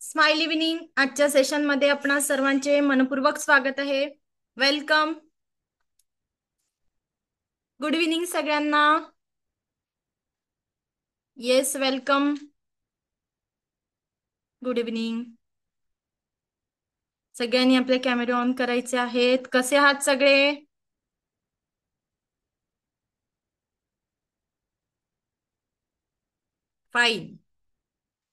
Smile evening. आजच्या session मध्ये आपणा सर्वांचे मनपूर्वक स्वागत आहे. वेलकम. गुड इव्हिनिंग सगळ्यांना. Yes, welcome. Good evening. सगळ्यांनी आपले कॅमेरे ऑन करायचे आहेत. कसे आहात सगळे? फाईन.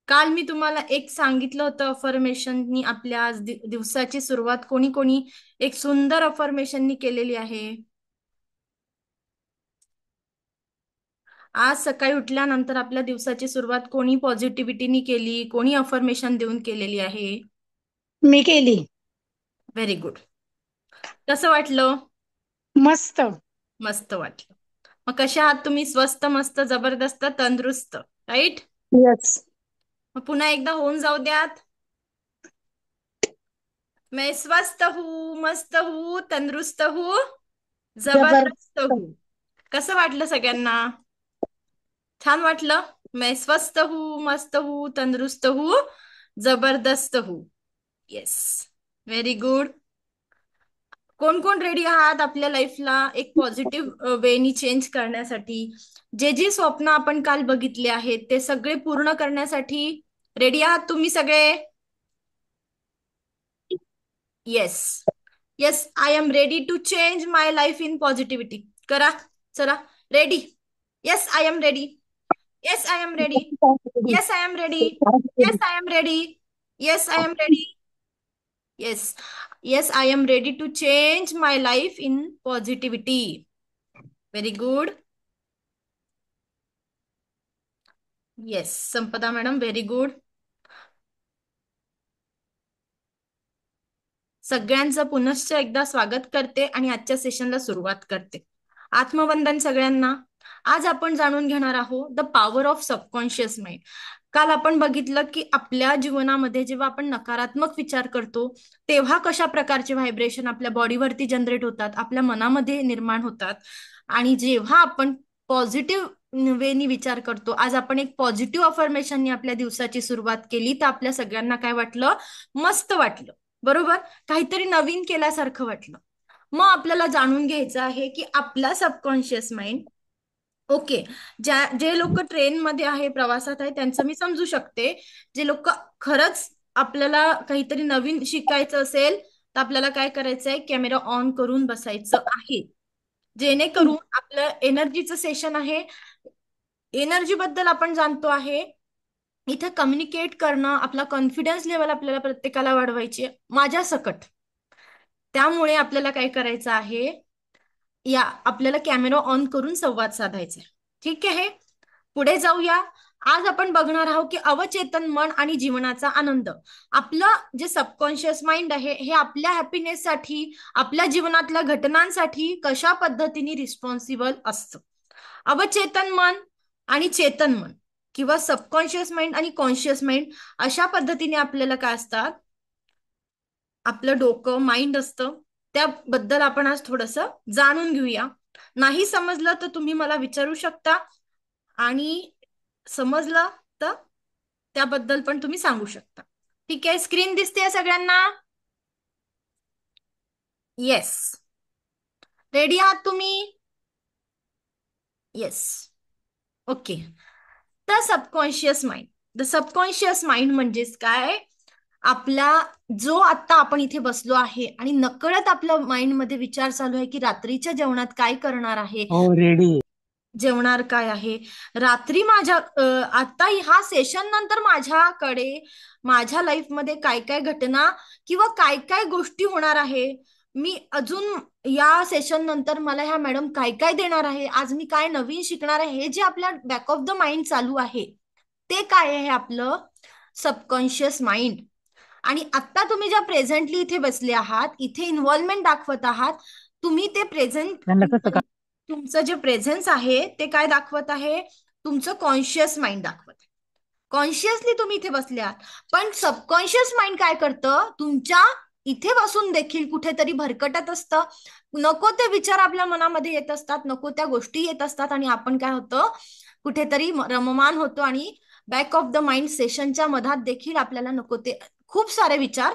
काल मी तुम्हाला एक सांगितलं होतं अफर्मेशननी आपल्या आज दिवसाची सुरुवात कोणी कोणी एक सुंदर अफर्मेशननी केलेली आहे. आज सकाळी उठल्यानंतर आपल्या दिवसाची सुरुवात कोणी पॉझिटिव्हिटीनी केली, कोणी अफर्मेशन देऊन केलेली आहे? मी केली. Very good. कसं वाटलं? मस्त. मस्त वाटलं. मग कशा आहात तुम्ही? स्वस्त, मस्त, जबरदस्त, तंदुरुस्त, राईट? यस. मग पुन्हा एकदा होऊन जाऊ द्यात. मैं स्वस्थ हूँ, मस्त हूँ, तंदुरुस्त हूँ, जबरदस्त जबरदस्त. हूँ. कसं वाटलं सगळ्यांना? छान वाटलं? मैं स्वस्थ हूँ, मस्त हूँ, तंदुरुस्त हूँ, जबरदस्त हूँ. Yes, very good. कोण कोण रेडी आहात आपल्या लाईफला एक पॉझिटिव्ह वेनी चेंज करण्यासाठी? जे जे स्वप्न आपण काल बघितले आहेत ते सगळे पूर्ण करण्यासाठी रेडी आहात तुम्ही सगळे? Yes. Yes, I am ready to change my life in positivity. करा, चला. Ready? Yes, I am ready. Yes, I am ready. Yes, I am ready. Yes, I am ready. Yes, I am ready. Yes. Yes, I am ready to change my life in positivity. Very good. Yes, Sampada madam, very good. सगळ्यांचं पुनश्च एकदा स्वागत करते आणि आजच्या सेशनला सुरुवात करते. आत्मवंदन सगळ्यांना. आज आपण जाणून घेणार आहोत the power of subconscious mind. काल आपण बघितलं की आपल्या जीवनामध्ये जेव्हा आपण नकारात्मक विचार करतो तेव्हा कशा प्रकारचे व्हायब्रेशन आपल्या बॉडीवरती जनरेट होतात, आपल्या मनामध्ये निर्माण होतात. आणि जेव्हा आपण पॉझिटिव्ह वेनी विचार करतो, आज आपण एक पॉझिटिव्ह अफर्मेशननी आपल्या दिवसाची सुरुवात केली तर आपल्या सगळ्यांना काय वाटलं? मस्त वाटलं, बरोबर? काहीतरी नवीन केल्यासारखं वाटलं. मग आपल्याला जाणून घ्यायचं आहे की आपला सबकॉन्शियस माइंड, ओके, जे लोक ट्रेनमध्ये आहे, प्रवासात आहे, त्यांचं मी समजू शकते. जे लोक खरंच आपल्याला काहीतरी नवीन शिकायचं असेल तर आपल्याला काय करायचं आहे? कॅमेरा ऑन करून बसायचं आहे, जेणेकरून आपलं एनर्जीचं सेशन आहे. एनर्जी बद्दल आपण जाणतो आहे. इथे कम्युनिकेट करणं, आपला कॉन्फिडन्स लेवल आपल्याला प्रत्येकाला वाढवायची माझ्या सकट. त्यामुळे आपल्याला काय करायचं आहे? या आपल्याला कॅमेरा ऑन करून संवाद साधायचा. ठीक आहे, पुढे जाऊया. आज आपण बघणार आहोत की अवचेतन मन आणि जीवनाचा आनंद. आपलं जे सबकॉन्शियस माइंड आहे हे आपल्या हॅपीनेससाठी, आपल्या जीवनातल्या घटनांसाठी कशा पद्धतीने रिस्पॉन्सिबल असतं. अवचेतन मन आणि चेतन मन किंवा सबकॉन्शियस माइंड आणि कॉन्शियस माइंड अशा पद्धतीने आपल्याला काय असतात? आपलं डोकं, माइंड असतं. त्याबद्दल आपण आज थोडस जाणून घेऊया. नाही समजलं तर तुम्ही मला विचारू शकता आणि समजलं तर त्याबद्दल पण तुम्ही सांगू शकता. ठीक आहे, स्क्रीन दिसते सगळ्यांना? येस. रेडी आहात तुम्ही? Yes. Okay. The subconscious mind. The subconscious mind म्हणजेच काय? आपला जो आता आपण इथे बसलो आहे आणि नकळत आपल्या माइंड मध्ये विचार चालू आहे की रात्रीच्या जेवणात काय करणार आहे, हो, रेडी. जेवणार काय आहे, रात्री माझ्या आता ह्या सेशन नंतर माझ्याकडे माझ्या लाईफ मध्ये काय काय घटना किंवा काय काय गोष्टी होणार आहे, मी अजून या सेशन नंतर मला ह्या मॅडम काय काय देणार आहे, आज मी काय नवीन शिकणार आहे, हे जे आपल्या बॅक ऑफ द माइंड चालू आहे ते काय आहे? आपलं सबकॉन्शियस माइंड. आणि आता तुम्ही ज्या प्रेझेंटली इथे बसले आहात, इथे इन्व्हॉल्वमेंट दाखवत आहात तुम्ही, ते प्रेझेंट त्यांना कसं का? तुमचं जे प्रेझेन्स आहे ते काय दाखवत आहे? तुमचं कॉन्शियस माइंड दाखवत आहे. कॉन्शियसली तुम्ही इथे बसले आहात, पण सबकॉन्शियस माइंड काय करतं? तुमच्या इथे बसून देखील कुठेतरी भरकटत असतं. नको ते विचार आपल्या मनामध्ये येत असतात, नको त्या गोष्टी येत असतात आणि आपण काय होतं? कुठेतरी रममान होतो आणि बॅक ऑफ द माइंड सेशनच्या मधात देखील आपल्याला नको ते खूप सारे विचार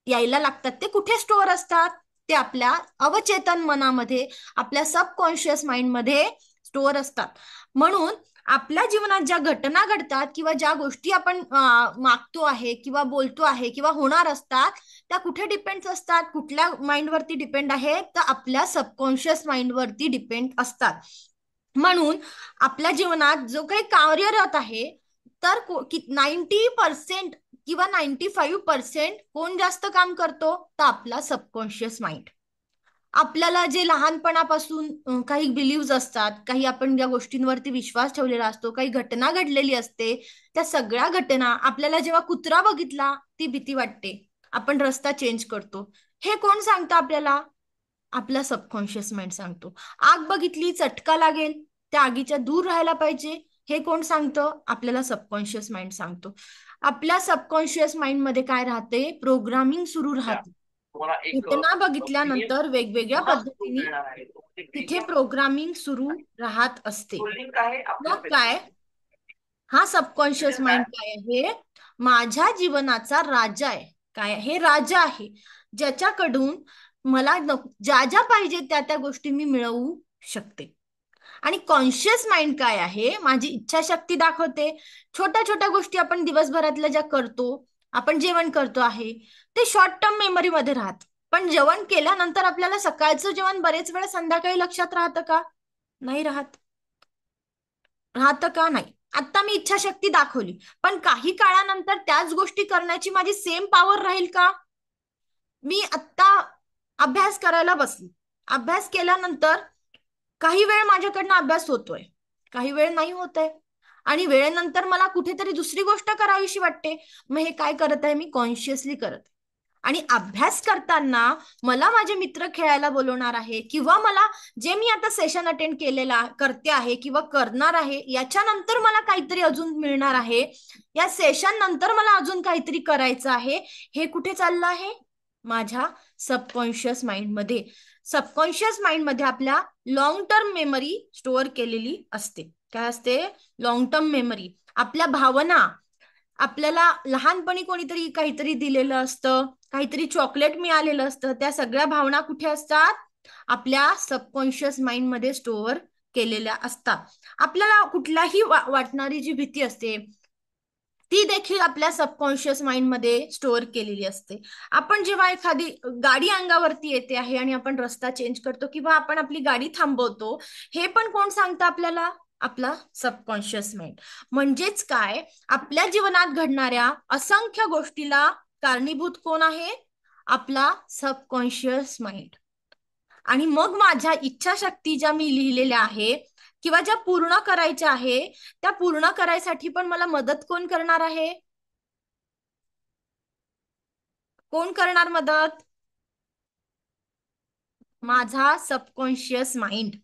यायला लागतात. ते कुठे स्टोअर असतात? ते आपल्या अवचेतन मनामध्ये, आपल्या सबकॉन्शियस माइंडमध्ये स्टोअर असतात. म्हणून आपल्या जीवनात ज्या घटना घडतात किंवा ज्या गोष्टी आपण मागतो आहे किंवा बोलतो आहे किंवा होणार असतात, त्या कुठे डिपेंड असतात? कुठल्या माइंडवरती डिपेंड आहे? तर आपल्या सबकॉन्शियस माइंडवरती डिपेंड असतात. म्हणून आपल्या जीवनात जो काही कार्यरत आहे, तर 90% किंवा 95% कोण जास्त काम करतो? तर आपला सबकॉन्शियस माइंड. आपल्याला जे लहानपणापासून काही बिलीव्ह असतात, काही आपण ज्या गोष्टींवरती विश्वास ठेवलेला असतो, काही घटना घडलेली असते, त्या सगळ्या घटना आपल्याला जेव्हा कुत्रा बघितला ती भीती वाटते, आपण रस्ता चेंज करतो, हे कोण सांगतं आपल्याला? आपला सबकॉन्शियस माइंड सांगतो. आग बघितली, चटका लागेल, त्या आगीच्या दूर राहायला पाहिजे, हे कोण सांगतं? आपल्याला सबकॉन्शियस माइंड सांगतो. आपल्या सबकॉन्शियस माइंड मध्ये काय राहते? प्रोग्रामिंग सुरू राहते. घटना बघितल्यानंतर वेगवेगळ्या पद्धतीने तिथे प्रोग्रामिंग सुरू राहत असते. मग काय? हा सबकॉन्शियस माइंड काय आहे? माझ्या जीवनाचा राजा आहे. काय? हे राजा आहे, ज्याच्याकडून मला ज्या ज्या पाहिजे त्या त्या गोष्टी मी मिळवू शकते. आणि कॉन्शियस माइंड काय आहे? माझी इच्छाशक्ती दाखवते. छोट्या छोट्या गोष्टी आपण दिवसभरातल्या ज्या करतो, आपण जेवण करतो आहे, ते शॉर्ट टर्म मेमरीमध्ये राहत. पण जेवण केल्यानंतर आपल्याला सकाळचं जेवण बरेच वेळा संध्याकाळी लक्षात राहतं का? नाही राहत. राहतं का? नाही. आता मी इच्छाशक्ती दाखवली, पण काही काळानंतर त्याच गोष्टी करण्याची माझी सेम पॉवर राहील का? मी आत्ता अभ्यास करायला बसली, अभ्यास केल्यानंतर काही वेळ माझ्याकडनं अभ्यास होतोय, काही वेळ नाही होत आहे, आणि वेळेनंतर मला कुठेतरी दुसरी गोष्ट करावीशी वाटते. मग हे काय करत आहे? मी कॉन्शियसली करत आहे. आणि अभ्यास करताना मला माझे मित्र खेळायला बोलवणार आहे, किंवा मला जे मी आता सेशन अटेंड केलेला करते आहे किंवा करणार आहे, याच्यानंतर मला काहीतरी अजून मिळणार आहे, या सेशन नंतर मला अजून काहीतरी करायचं आहे, हे कुठे चाललं आहे? माझ्या सबकॉन्शियस माइंड मध्ये. सबकॉन्शियस माइंड मध्ये आपल्या लॉंग टर्म मेमरी स्टोअर केलेली असते. काय असते? Long term memory. आपल्या भावना, आपल्याला लहानपणी कोणीतरी काहीतरी दिलेलं असतं, काहीतरी चॉकलेट मिळालेलं असतं, त्या सगळ्या भावना कुठे असतात? आपल्या सबकॉन्शियस माइंड मध्ये स्टोअर केलेल्या असतात. आपल्याला कुठलाही वाटणारी जी भीती असते, ती देखील आपल्या सबकॉन्शियस माइंड मध्ये स्टोअर केलेली असते. आपण जेव्हा एखादी गाडी अंगावरती येते आहे आणि आपण रस्ता चेंज करतो किंवा आपण आपली गाडी थांबवतो, हे पण कोण सांगतं आपल्याला? आपला सबकॉन्शियस माइंड. म्हणजेच काय? आपल्या जीवनात घडणाऱ्या असंख्य गोष्टीला कारणीभूत कोण आहे? आपला सबकॉन्शियस माइंड. आणि मग माझ्या इच्छाशक्ती ज्या मी लिहिलेल्या आहे किंवा ज्या पूर्ण करायच्या आहे, त्या पूर्ण करायसाठी पण मला मदत कोण करणार आहे? कोण करणार मदत? माझा सबकॉन्शियस माइंड.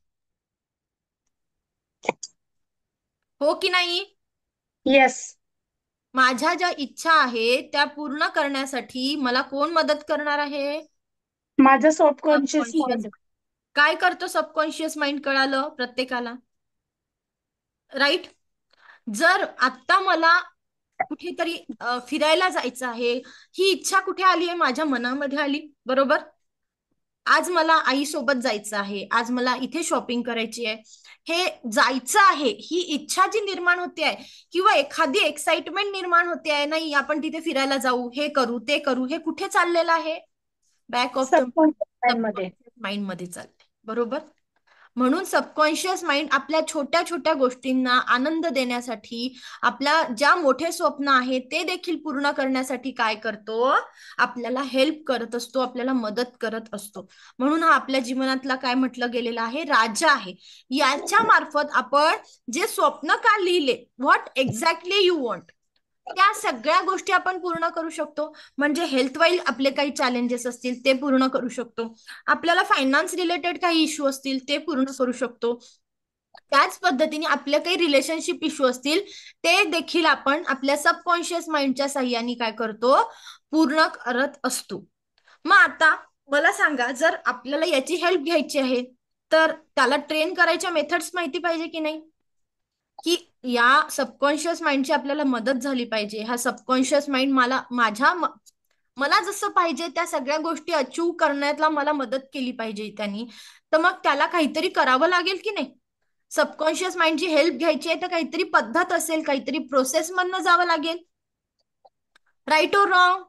हो की नाही? येस. माझ्या ज्या इच्छा आहे त्या पूर्ण करण्यासाठी मला कोण मदत करणार आहे? माझं सबकॉन्शियस सबकॉन्शियस. माइंड. काय करतो सबकॉन्शियस माइंड? कळालं प्रत्येकाला, राईट? जर आता मला कुठेतरी फिरायला जायचं आहे, ही इच्छा कुठे आली आहे? माझ्या मनामध्ये आली, बरोबर? आज मला आईसोबत जायचं आहे, आज मला इथे शॉपिंग करायची आहे, हे जायचं आहे, ही इच्छा जी निर्माण होते आहे, किंवा एखादी एक्साइटमेंट निर्माण होते आहे, नाही आपण तिथे फिरायला जाऊ, हे करू ते करू, हे कुठे चाललेलं आहे? Back of the subconscious mind मध्ये. सबकॉन्शियस माइंड मध्ये चालते, बरोबर? म्हणून सबकॉन्शियस माइंड आपल्या छोट्या छोट्या गोष्टींना आनंद देण्यासाठी, आपल्या ज्या मोठे स्वप्न आहेत ते देखील पूर्ण करण्यासाठी काय करतो? आपल्याला हेल्प करत असतो, आपल्याला मदत करत असतो. म्हणून हा आपल्या जीवनातला काय म्हटलं गेलेला आहे? राजा आहे. याच्या मार्फत आपण जे स्वप्न का लिहिले, व्हॉट एक्झॅक्टली यू वॉन्ट, त्या सगळ्या गोष्टी आपण पूर्ण करू शकतो. म्हणजे हेल्थ वाईज आपले काही चॅलेंजेस असतील ते पूर्ण करू शकतो, आपल्याला फायनान्स रिलेटेड काही इश्यू असतील ते पूर्ण करू शकतो, त्याच पद्धतीने आपले काही रिलेशनशिप इश्यू असतील ते देखील आपण आपल्या सबकॉन्शियस माइंडच्या साह्याने काय करतो? पूर्ण करत असतो. मग आता मला सांगा, जर आपल्याला याची हेल्प घ्यायची आहे, तर त्याला ट्रेन करायच्या मेथड्स माहिती पाहिजे की नाही? की या सबकॉन्शियस माइंडची आपल्याला मदत झाली पाहिजे. हा सबकॉन्शियस माइंड मला जसं पाहिजे त्या सगळ्या गोष्टी अचीव करण्याला मला मदत केली पाहिजे त्यांनी. तर मग त्याला काहीतरी करावं लागेल की नाही? सबकॉन्शियस माइंडची हेल्प घ्यायची आहे तर काहीतरी पद्धत असेल, काहीतरी प्रोसेस मधनं जावं लागेल. राईट और रॉंग?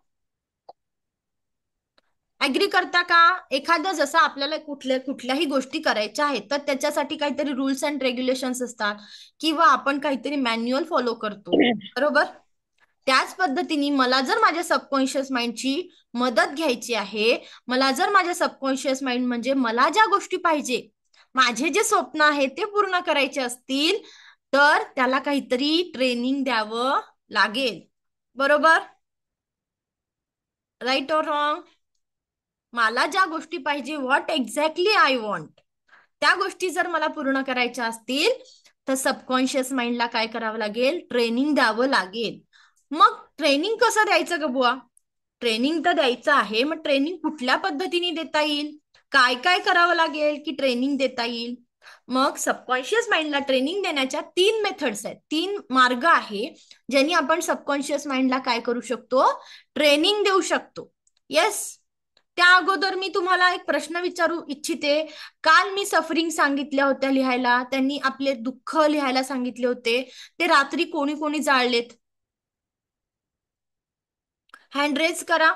ऍग्री करता का? एखादं जसं आपल्याला कुठल्याही गोष्टी करायच्या आहेत तर त्याच्यासाठी काहीतरी रूल्स अँड रेग्युलेशन्स असतात किंवा आपण काहीतरी मॅन्युअल फॉलो करतो, बरोबर? त्याच पद्धतीने मला जर माझ्या सबकॉन्शियस माइंडची मदत घ्यायची आहे, मला जर माझ्या सबकॉन्शियस माइंड म्हणजे मला ज्या गोष्टी पाहिजे, माझे जे स्वप्न आहे ते पूर्ण करायचे असतील, तर त्याला काहीतरी ट्रेनिंग द्यावं लागेल, बरोबर? राईट और रॉंग? मला ज्या गोष्टी पाहिजे, व्हॉट एक्झॅक्टली आय वॉन्ट, त्या गोष्टी जर मला पूर्ण करायच्या असतील तर सबकॉन्शियस माइंडला काय करावं लागेल? ट्रेनिंग द्यावं लागेल. मग ट्रेनिंग कसं द्यायचं ग बुवा? ट्रेनिंग तर द्यायचं आहे, मग ट्रेनिंग कुठल्या पद्धतीने देता येईल? काय काय करावं लागेल की ट्रेनिंग देता येईल? मग सबकॉन्शियस माइंडला ट्रेनिंग देण्याच्या 3 मेथड्स आहेत, 3 मार्ग आहे ज्यांनी आपण सबकॉन्शियस माइंडला काय करू शकतो? ट्रेनिंग देऊ शकतो. येस. त्या अगोदर मी तुम्हाला एक प्रश्न विचारू इच्छिते. काल मी सफरिंग सांगितल्या होत्या लिहायला, त्यांनी आपले दुःख लिहायला सांगितले होते, ते रात्री कोणी कोणी जाळलेत? हँड रेज करा.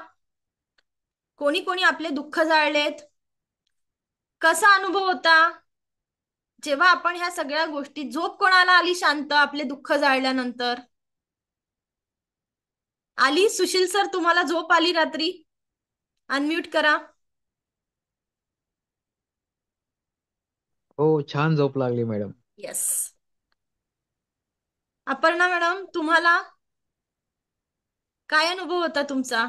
कोणी कोणी आपले दुःख जाळलेत? कसा अनुभव होता जेव्हा आपण ह्या सगळ्या गोष्टी, झोप कोणाला आली शांत आपले दुःख जाळल्यानंतर? आली? सुशील सर, तुम्हाला झोप आली रात्री? अनम्यूट करा. हो, छान झोप लागली मॅडम. येस. अपर्णा मॅडम, तुम्हाला काय अनुभव होता तुमचा?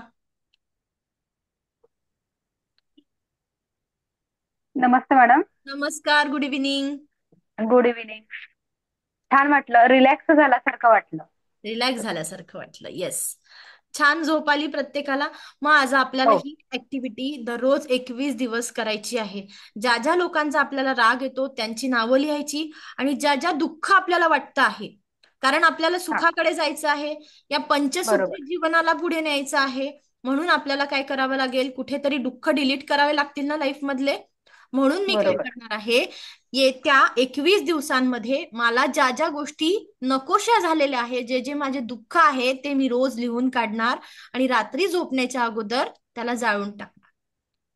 नमस्ते मॅडम. नमस्कार, गुड इव्हिनिंग. Good evening. छान वाटलं, रिलॅक्स झाल्यासारखं वाटलं. रिलॅक्स झाल्यासारखं वाटलं. येस. छान झोप आली प्रत्येकाला. मग आज आपल्याला हो. ही ऍक्टिव्हिटी दररोज 21 दिवस करायची आहे. ज्या ज्या लोकांचा आपल्याला राग येतो त्यांची नावं लिहायची आणि ज्या ज्या दुःख आपल्याला वाटतं आहे, कारण आपल्याला हा, सुखाकडे जायचं आहे, या बरोबर. पंचसूत्री जीवनाला पुढे न्यायचं आहे, म्हणून आपल्याला काय करावं लागेल? कुठेतरी दुःख डिलीट करावे लागतील ना लाईफ मधले. म्हणून मी काय बरोबर. करणार आहे, येत्या 21 दिवसांमध्ये मला ज्या ज्या गोष्टी नकोशा झालेल्या आहेत, जे जे माझे दुःख आहे ते मी रोज लिहून काढणार आणि रात्री झोपण्याच्या अगोदर त्याला जाळून टाकणार.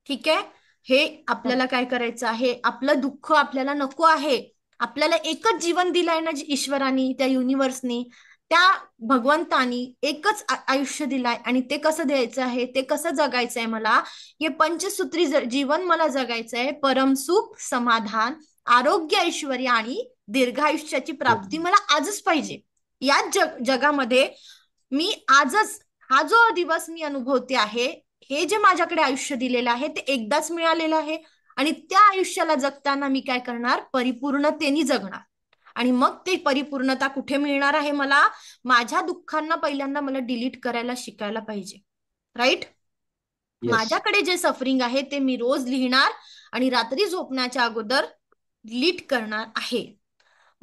ठीक आहे? हे हो. आपल्याला काय करायचं आहे? आपलं दुःख आपल्याला नको आहे. आपल्याला एकच जीवन दिलंय ना ईश्वरानी, त्या युनिव्हर्सनी, त्या भगवंतानी एकच आयुष्य दिलाय आणि ते कसं द्यायचं आहे, ते कसं जगायचं आहे मला? हे पंचसूत्री जीवन मला जगायचं आहे. परमसुख, समाधान, आरोग्य, ऐश्वर्य आणि दीर्घायुष्याची प्राप्ती मला आजच पाहिजे. या जगामध्ये मी आजच, हा जो दिवस मी अनुभवते आहे, हे जे माझ्याकडे आयुष्य दिलेलं आहे ते एकदाच मिळालेलं आहे आणि त्या आयुष्याला जगताना मी काय करणार? परिपूर्णतेने जगणार. आणि मग ते परिपूर्णता कुठे मिळणार आहे मला? माझ्या दुःखांना पहिल्यांदा मला डिलीट करायला शिकायला पाहिजे. राईट? येस. माझ्याकडे जे सफरिंग आहे ते मी रोज लिहिणार आणि रात्री झोपण्याच्या अगोदर डिलीट करणार आहे.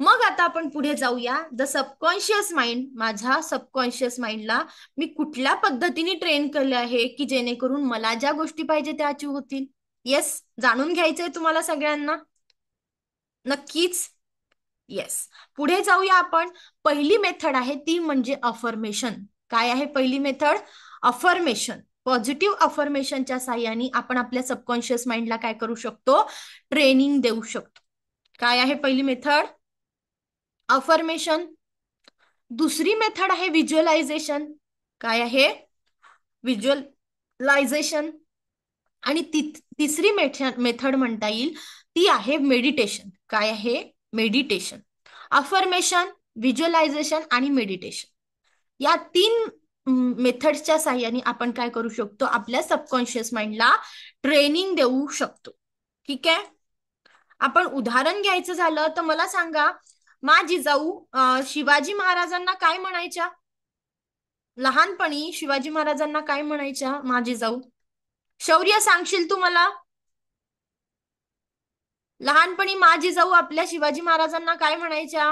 मग आता आपण पुढे जाऊया. द सबकॉन्शियस माइंड, माझ्या सबकॉन्शियस माइंडला मी कुठल्या पद्धतीने ट्रेन केलं आहे की जेणेकरून मला ज्या गोष्टी पाहिजे त्या अचीव होतील? येस. जाणून घ्यायचंय तुम्हाला सगळ्यांना? नक्कीच. येस. पुढे जाऊया आपण. पहिली मेथड आहे ती म्हणजे अफर्मेशन. काय आहे पहिली मेथड? अफर्मेशन. पॉझिटिव्ह अफर्मेशनच्या साह्याने आपण आपल्या सबकॉन्शियस माइंडला काय करू शकतो? ट्रेनिंग देऊ शकतो. काय आहे पहिली मेथड? अफर्मेशन. दुसरी मेथड आहे व्हिज्युअलायझेशन. काय आहे? व्हिज्युअलायझेशन. आणि तिसरी मेथड म्हणता येईल ती आहे मेडिटेशन. काय आहे? मेडिटेशन. अफर्मेशन, व्हिज्युअलायझेशन आणि मेडिटेशन, या 3 मेथड्सच्या साह्याने आपण काय करू शकतो? आपल्या सबकॉन्शियस माइंडला ट्रेनिंग देऊ शकतो. ठीक आहे? आपण उदाहरण घ्यायचं झालं तर मला सांगा, माझी जाऊ शिवाजी महाराजांना काय म्हणायच्या? लहानपणी शिवाजी महाराजांना काय म्हणायच्या माझी जाऊ? शौर्य, सांगशील तू मला? लहानपणी माझी जाऊ आपल्या शिवाजी महाराजांना काय म्हणायच्या?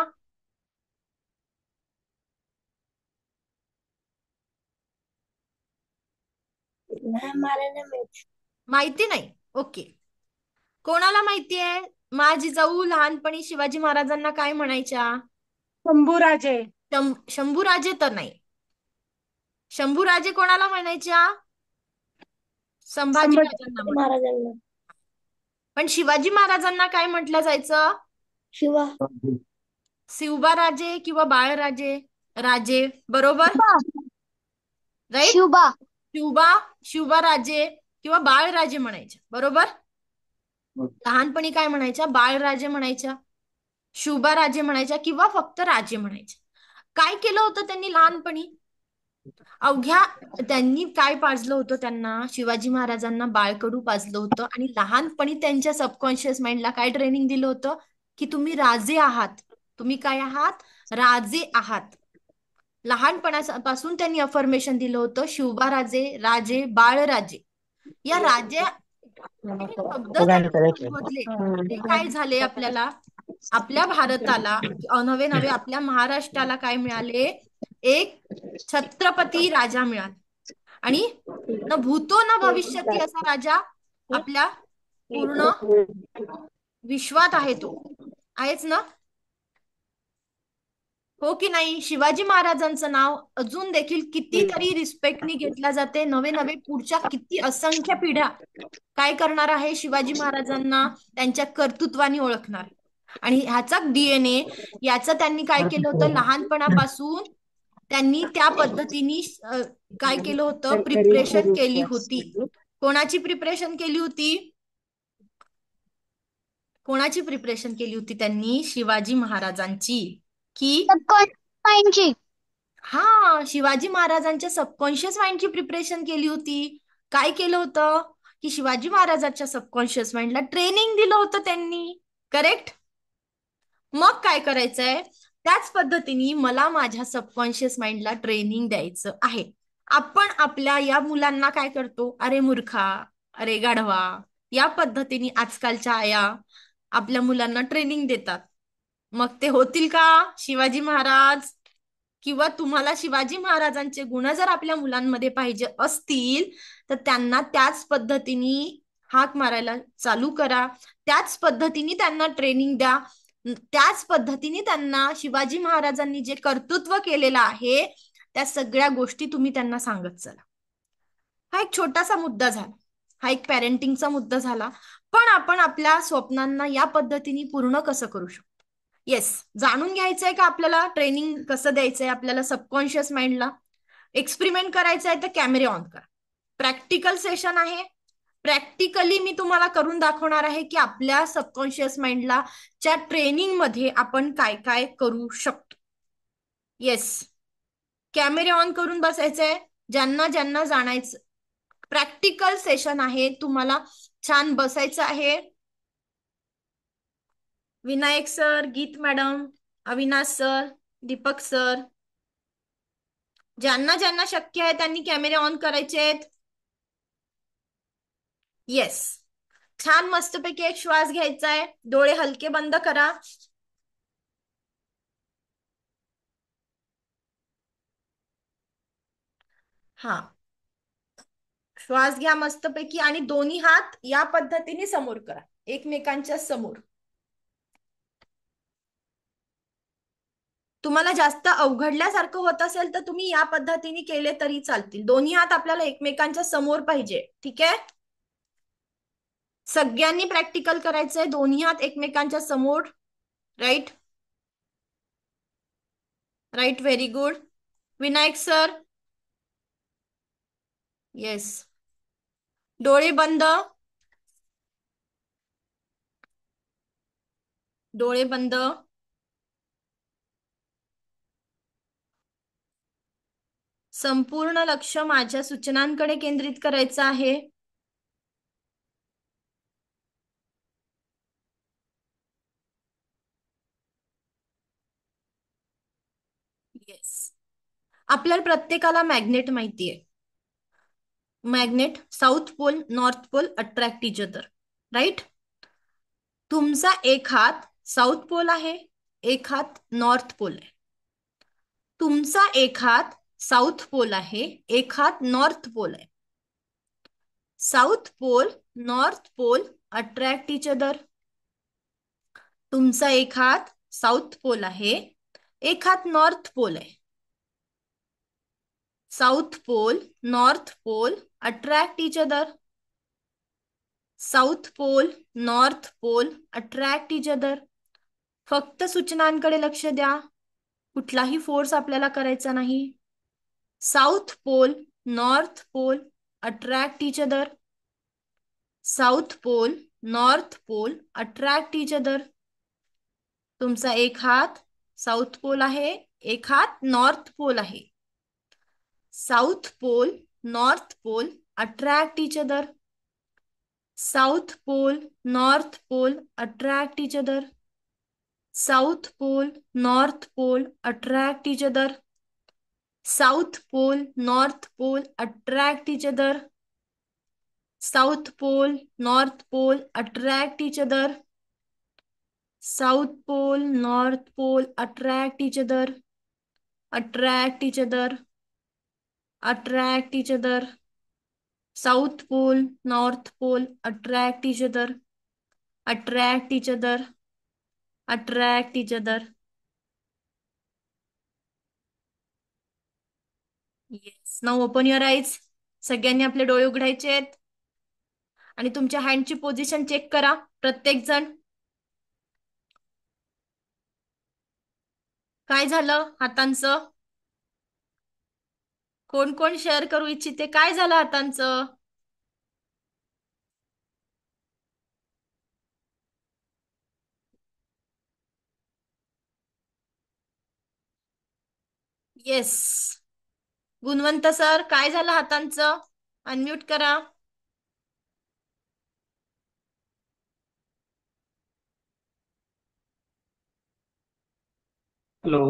माहिती नाही. ओके. कोणाला माहिती आहे माझी जाऊ लहानपणी शिवाजी महाराजांना काय म्हणायच्या? शंभूराजे. शंभूराजे तर नाही. शंभूराजे कोणाला म्हणायच्या? संभाजीराजांना महाराजांना. पण शिवाजी महाराजांना काय म्हटलं जायचं? शिवा. शिवबाराजे किंवा बाळराजे राजे. बरोबर, राईट. शिवबा. शिवबाराजे किंवा बाळराजे म्हणायचे. बरोबर. लहानपणी काय म्हणायच्या? बाळराजे म्हणायच्या, शिवबाराजे म्हणायच्या किंवा फक्त राजे म्हणायच्या. काय केलं होतं त्यांनी लहानपणी? अवघ्या त्यांनी काय पाजलं होतं? त्यांना शिवाजी महाराजांना बाळकडू पाजलं होतं आणि लहानपणी त्यांच्या सबकॉन्शियस माइंडला काय ट्रेनिंग दिलं होतं की तुम्ही राजे आहात. तुम्ही काय आहात? राजे आहात. लहानपणापासून त्यांनी अफर्मेशन दिलं होतं शिवबाराजे, राजे, बाळराजे. या राजे शब्द त्यांनी संबोधले ते काय झाले? आपल्या भारताला नव्हे नव्हे आपल्या महाराष्ट्राला काय मिळाले? एक छत्रपती राजा मिळाला. आणि न भूतो न भविष्यती असा राजा आपल्या पूर्ण विश्वात आहे. तो आहेच ना? हो की नाही? शिवाजी महाराजांचं नाव अजून देखील कितीतरी रिस्पेक्टनी घेतल्या जाते. नवे नवे पुढच्या किती असंख्य पिढ्या काय करणार आहे? शिवाजी महाराजांना त्यांच्या कर्तृत्वाने ओळखणार. आणि ह्याचा डीएनए याचं त्यांनी काय केलं होतं? लहानपणापासून त्यांनी त्या पद्धतीने काय केलं होतं? प्रिपरेशन केली होती. कोणाची प्रिपरेशन केली होती? कोणाची प्रिपरेशन केली होती त्यांनी? शिवाजी महाराजांची. की हा, शिवाजी महाराजांच्या सबकॉन्शियस माइंडची प्रिपरेशन केली होती. काय केलं होतं की शिवाजी महाराजांच्या सबकॉन्शियस माइंडला ट्रेनिंग दिलं होतं त्यांनी. करेक्ट. मग काय करायचंय? त्याच पद्धतीने मला माझ्या सबकॉन्शियस माइंडला ट्रेनिंग द्यायचं आहे. आपण आपल्या या मुलांना काय करतो? अरे मूर्खा, अरे गाढवा, या पद्धतीने आजकालच्या आया आपल्या मुलांना ट्रेनिंग देतात. मग ते होतील का शिवाजी महाराज? किंवा तुम्हाला शिवाजी महाराजांचे गुण जर आपल्या मुलांमध्ये पाहिजे असतील तर त्यांना त्याच पद्धतीने हाक मारायला चालू करा. त्याच पद्धतीने त्यांना ट्रेनिंग द्या. त्याच पद्धतीने त्यांना शिवाजी महाराजांनी जे कर्तृत्व केलेलं आहे त्या सगळ्या गोष्टी तुम्ही त्यांना सांगत चला. हा एक छोटासा मुद्दा झाला. हा एक पॅरेंटिंगचा मुद्दा झाला. पण आपण आपल्या स्वप्नांना या पद्धतीने पूर्ण कसं करू शकतो? येस, जाणून घ्यायचंय का आपल्याला ट्रेनिंग कसं द्यायचंय आपल्याला सबकॉन्शियस माइंडला? एक्सपेरिमेंट करायचं आहे तर कॅमेरे ऑन करा. प्रॅक्टिकल सेशन आहे. प्रॅक्टिकली मी तुम्हाला करून दाखवणार आहे की आपल्या सबकॉन्शियस माइंडला च्या ट्रेनिंग मध्ये आपण काय काय करू शकतो. येस, कॅमेरे ऑन करून बसायचंय. ज्यांना ज्यांना जाणायचं, प्रॅक्टिकल सेशन आहे, तुम्हाला छान बसायचं आहे. विनायक सर, गीत madam, Avinash sir, Deepak sir, ज्यांना ज्यांना शक्य आहे त्यांनी कॅमेरे ऑन करायचे आहेत. येस, छान मस्तपैकी एक श्वास घ्यायचा आहे. डोळे हलके बंद करा. हा, श्वास घ्या मस्तपैकी आणि दोन्ही हात या पद्धतीने समोर करा, एकमेकांच्या समोर. तुम्हाला जास्त अवघडल्यासारखं होत असेल तर तुम्ही या पद्धतीने केले तरी चालतील. दोन्ही हात आपल्याला एकमेकांच्या समोर पाहिजे. ठीक आहे? सगळ्यांनी प्रॅक्टिकल करायचंय. दोन्ही हात एकमेकांच्या समोर. Right, right, very good. Vinayak sir, yes, डोळे बंद, डोळे बंद. संपूर्ण लक्ष माझ्या सूचनांकडे केंद्रित करायचं आहे. येस, आपल्याला प्रत्येकाला मॅग्नेट माहितीये. Magnet, south pole, north pole attract each other. Right. तुमचा एक हात साऊथ पोल आहे, एक हात नॉर्थ पोल आहे. तुमचा एक हात साऊथ पोल आहे, एक हात नॉर्थ पोल आहे. South pole, north pole attract each other. तुमचा एक हात साऊथ पोल आहे, एक हात नॉर्थ पोल आहे. South pole, north pole attract each other. South pole, north pole attract each other. फक्त सूचनांकडे लक्ष द्या, कुठलाही फोर्स आपल्याला करायचा नाही. South pole, north pole attract each other. South pole, north pole attract each other. तुमचा एक हात साऊथ पोल आहे, एक हात नॉर्थ पोल आहे. South pole, north pole attract each other. South pole, north pole attract each other. South pole, north pole attract each other. South pole, north pole attract each other. South pole, north pole attract each other. South pole, north pole attract each other. Attract each other. Attract each other. South pole, north pole attract each other. Attract each other. Attract each other. Yes. Now open your eyes. सगळ्यांनी आपले डोळे उघडायचे आहेत आणि तुमच्या हँडची position check करा प्रत्येक जण. काय झालं हातांचं? कोण कोण शेअर करू इच्छिते? काय झालं हातांचं? येस. गुणवंत सर, काय झालं हातांचं? अनम्यूट करा. हॅलो.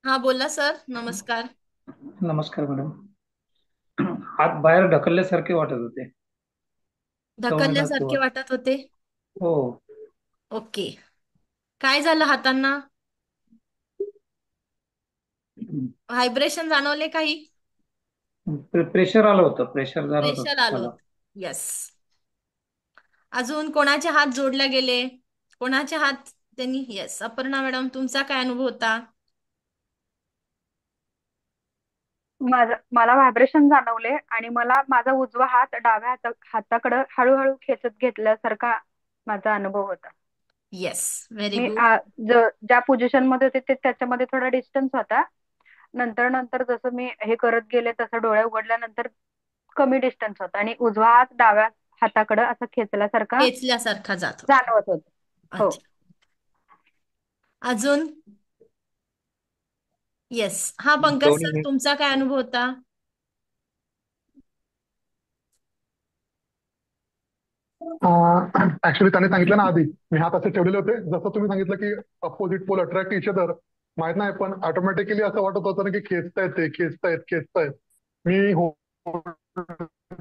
हा बोला सर. नमस्कार. नमस्कार मॅडम. हात बाहेर ढकलल्यासारखे वाटत होते. संवेदना ढकलल्यासारखे किंवा वाटत होते. हो. ओके. काय झालं हातांना? व्हायब्रेशन जाणवले काही? प्रेशर आलं होतं. प्रेशर जाणवत प्रेशर होतं आलं मला. होतं. येस. अजून कोणाचे हात जोडले गेले? कोणाचे हात त्यांनी? येस. अपर्णा मॅडम, तुमचा काय अनुभव होता? मला व्हायब्रेशन जाणवले आणि मला माझा उजवा हात डाव्या हाताकडे हळूहळू खेचत घेतल्यासारखा माझा अनुभव होता. येस. व्हेरी मी गुड. ज्या पोझिशन मध्ये होते त्याच्यामध्ये थोडा डिस्टन्स होता. नंतर नंतर जसं मी हे करत गेले तसं डोळे उघडल्यानंतर कमी डिस्टन्स होता आणि उजवा हात डाव्या हाताकडे असं खेचल्यासारखा खेचल्यासारखा जात होता. जाणवत होत. हो. अच्छा. अजून? येस. हा पंकज सर, दोन्ही तुमचा काय अनुभव होता? ऍक्च्युली त्याने सांगितलं ना आधी, मी हात असे ठेवलेले होते जसं तुम्ही सांगितलं की opposite pole attract each other. माहित नाही पण ऑटोमॅटिकली असं वाटत होतं ना की खेचतायत ते खेचतायत खेचतायत. मी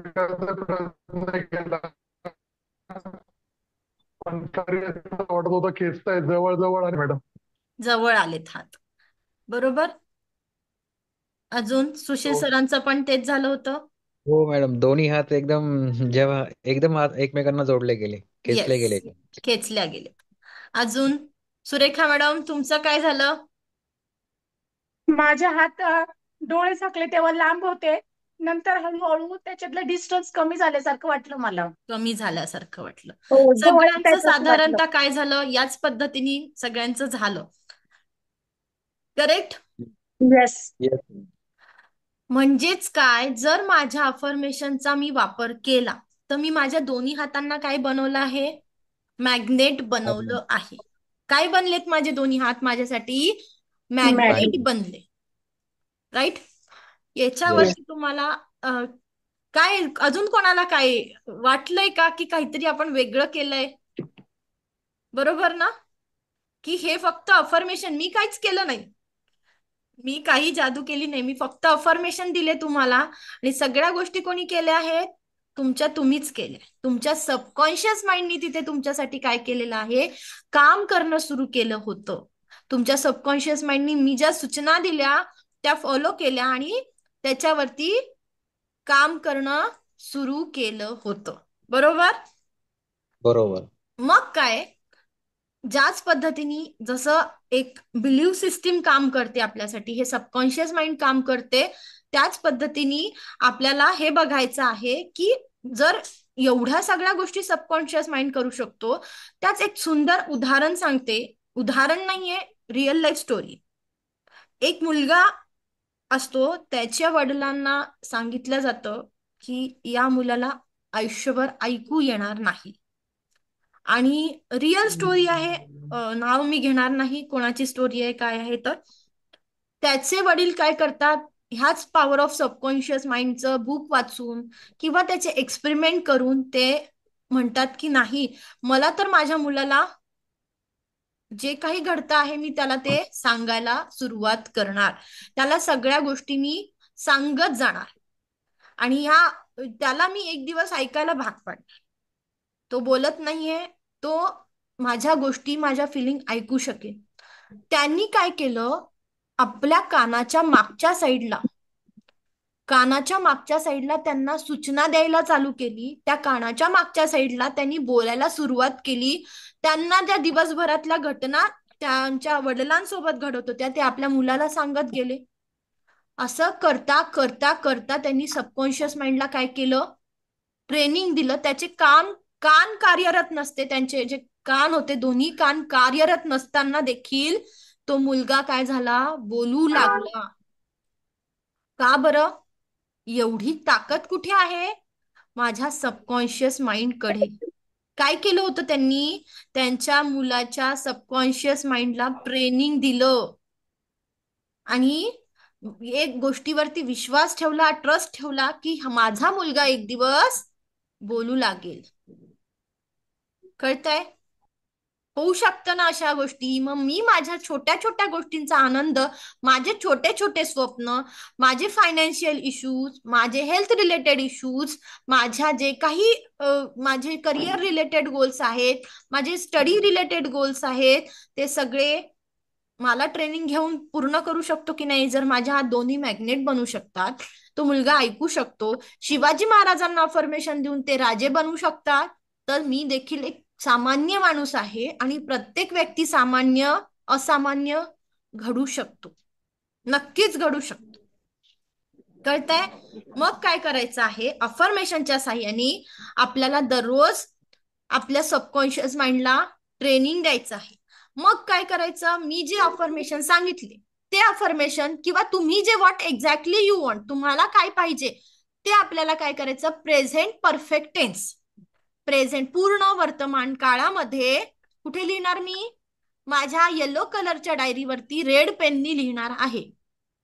प्रयत्न केला पण तरी असं वाटत होतं खेचतायत जवळ जवळ. आणि मॅडम जवळ आलेत हात. बरोबर. अजून सुशील हो सरांचं पण तेच झालं होतं. हो मॅडम, दोन्ही हात एकदम जेव्हा एकदम हात एकमेकांना जोडले गेले, खेचले येस. गेले. खेचल्या गेले. अजून सुरेखा मॅडम, तुमचं काय झालं? माझे हात डोळे झाकले तेव्हा लांब होते. नंतर हळूहळू त्याच्यातलं डिस्टन्स कमी झाल्यासारखं वाटलं मला. कमी झाल्यासारखं वाटलं. हो, जवळ सगळ्यांचं येतायत असं वाटलं. साधारणतः काय झालं याच पद्धतीने सगळ्यांचं झालं. करेक्ट. येस. Yes. म्हणजेच काय, जर माझ्या अफर्मेशनचा मी वापर केला तर मी माझ्या दोन्ही हातांना काय बनवलं आहे? मॅग्नेट बनवलं आहे. काय बनलेत माझे दोन्ही हात माझ्यासाठी? मॅग्नेट बनले. राईट. याच्यावरती तुम्हाला काय अजून कोणाला काय वाटलंय का की काहीतरी आपण वेगळं केलंय? बरोबर ना? की हे फक्त अफर्मेशन, मी काहीच केलं नाही, मी काही जादू केली नाही, मी फक्त अफर्मेशन दिले तुम्हाला. आणि सगळ्या गोष्टी कोणी केल्या आहेत? तुम्हीच केल्या. तुमच्या सबकॉन्शियस माइंडनी तिथे तुमच्यासाठी काय केलेलं आहे? काम करणं सुरू केलं होतं. तुमच्या सबकॉन्शियस माइंडनी मी ज्या सूचना दिल्या त्या फॉलो केल्या आणि त्याच्यावरती काम करणं सुरू केलं होतं. बरोबर. बरोबर. मग काय, ज्याच पद्धतीने जसं एक बिलीव्ह सिस्टीम काम करते आपल्यासाठी, हे सबकॉन्शियस माइंड काम करते, त्याच पद्धतीने आपल्याला हे बघायचं आहे की जर एवढ्या सगळ्या गोष्टी सबकॉन्शियस माइंड करू शकतो, त्याच एक सुंदर उदाहरण सांगते. उदाहरण नाहीये, रिअल लाईफ स्टोरी. एक मुलगा असतो, त्याच्या वडिलांना सांगितलं जातं की या मुलाला आयुष्यभर ऐकू येणार नाही. आणि रिअल स्टोरी आहे, नाव मी घेणार नाही कोणाची स्टोरी आहे काय आहे. तर त्याचे वडील काय करतात, ह्याच पॉवर ऑफ सबकॉन्शियस माइंडचं बुक वाचून किंवा त्याचे एक्सपेरिमेंट करून ते म्हणतात की नाही, मला तर माझ्या मुलाला जे काही घडतं आहे मी त्याला ते सांगायला सुरुवात करणार, त्याला सगळ्या गोष्टी मी सांगत जाणार आणि त्याला मी एक दिवस ऐकायला भाग पाडणार. तो बोलत नाहीये, तो माझ्या गोष्टी, माझ्या फिलिंग ऐकू शकेल. त्यांनी काय केलं, आपल्या कानाच्या मागच्या साईडला त्यांना सूचना द्यायला चालू केली. त्या कानाच्या मागच्या साईडला त्यांनी बोलायला सुरुवात केली. त्यांना त्या दिवसभरातल्या घटना त्यांच्या वडिलांसोबत घडत होत्या ते आपल्या मुलाला सांगत गेले. असं करता करता करता त्यांनी सबकॉन्शियस माइंडला काय केलं, ट्रेनिंग दिलं. त्याचे कान कार्यरत नसते, त्यांचे जे कान होते दोन्ही कान कार्यरत नसताना देखील तो मुलगा काय झाला, बोलू लागला. का बरं? एवढी ताकद कुठे आहे? माझ्या सबकॉन्शियस माइंड कडे. काय केलं होतं त्यांनी, त्यांच्या मुलाच्या सबकॉन्शियस माइंडला ट्रेनिंग दिलं आणि एक गोष्टीवरती विश्वास ठेवला, ट्रस्ट ठेवला की माझा मुलगा एक दिवस बोलू लागेल. कळतंय? होऊ शकतं ना अशा गोष्टी. मग मी माझ्या छोट्या छोट्या गोष्टींचा आनंद, माझे छोटे छोटे स्वप्न, माझे फायनान्शियल इश्यूज, माझे हेल्थ रिलेटेड इश्यूज, माझ्या जे काही माझे करिअर रिलेटेड गोल्स आहेत, माझे स्टडी रिलेटेड गोल्स आहेत, ते सगळे मला ट्रेनिंग घेऊन पूर्ण करू शकतो की नाही. जर माझ्या हात दोन्ही मॅग्नेट बनू शकतात, तो मुलगा ऐकू शकतो, शिवाजी महाराजांना अफर्मेशन देऊन ते राजे बनवू शकतात, तर मी देखील एक सामान्य माणूस आहे आणि प्रत्येक व्यक्ती सामान्य असामान्य घडू शकतो, नक्कीच घडू शकतो. कळतंय? मग काय करायचं आहे, अफर्मेशनच्या साह्याने आपल्याला दररोज आपल्या सबकॉन्शियस माइंडला ट्रेनिंग द्यायचं आहे. मग काय करायचं, मी जे अफर्मेशन सांगितले ते अफर्मेशन किंवा तुम्ही जे व्हॉट एक्झॅक्टली यू वॉन्ट, तुम्हाला काय पाहिजे ते आपल्याला काय करायचं, प्रेझेंट परफेक्ट टेन्स, प्रेझेंट पूर्ण वर्तमान काळामध्ये कुठे लिहिणार, मी माझ्या येलो कलरच्या डायरीवरती रेड पेननी लिहिणार आहे.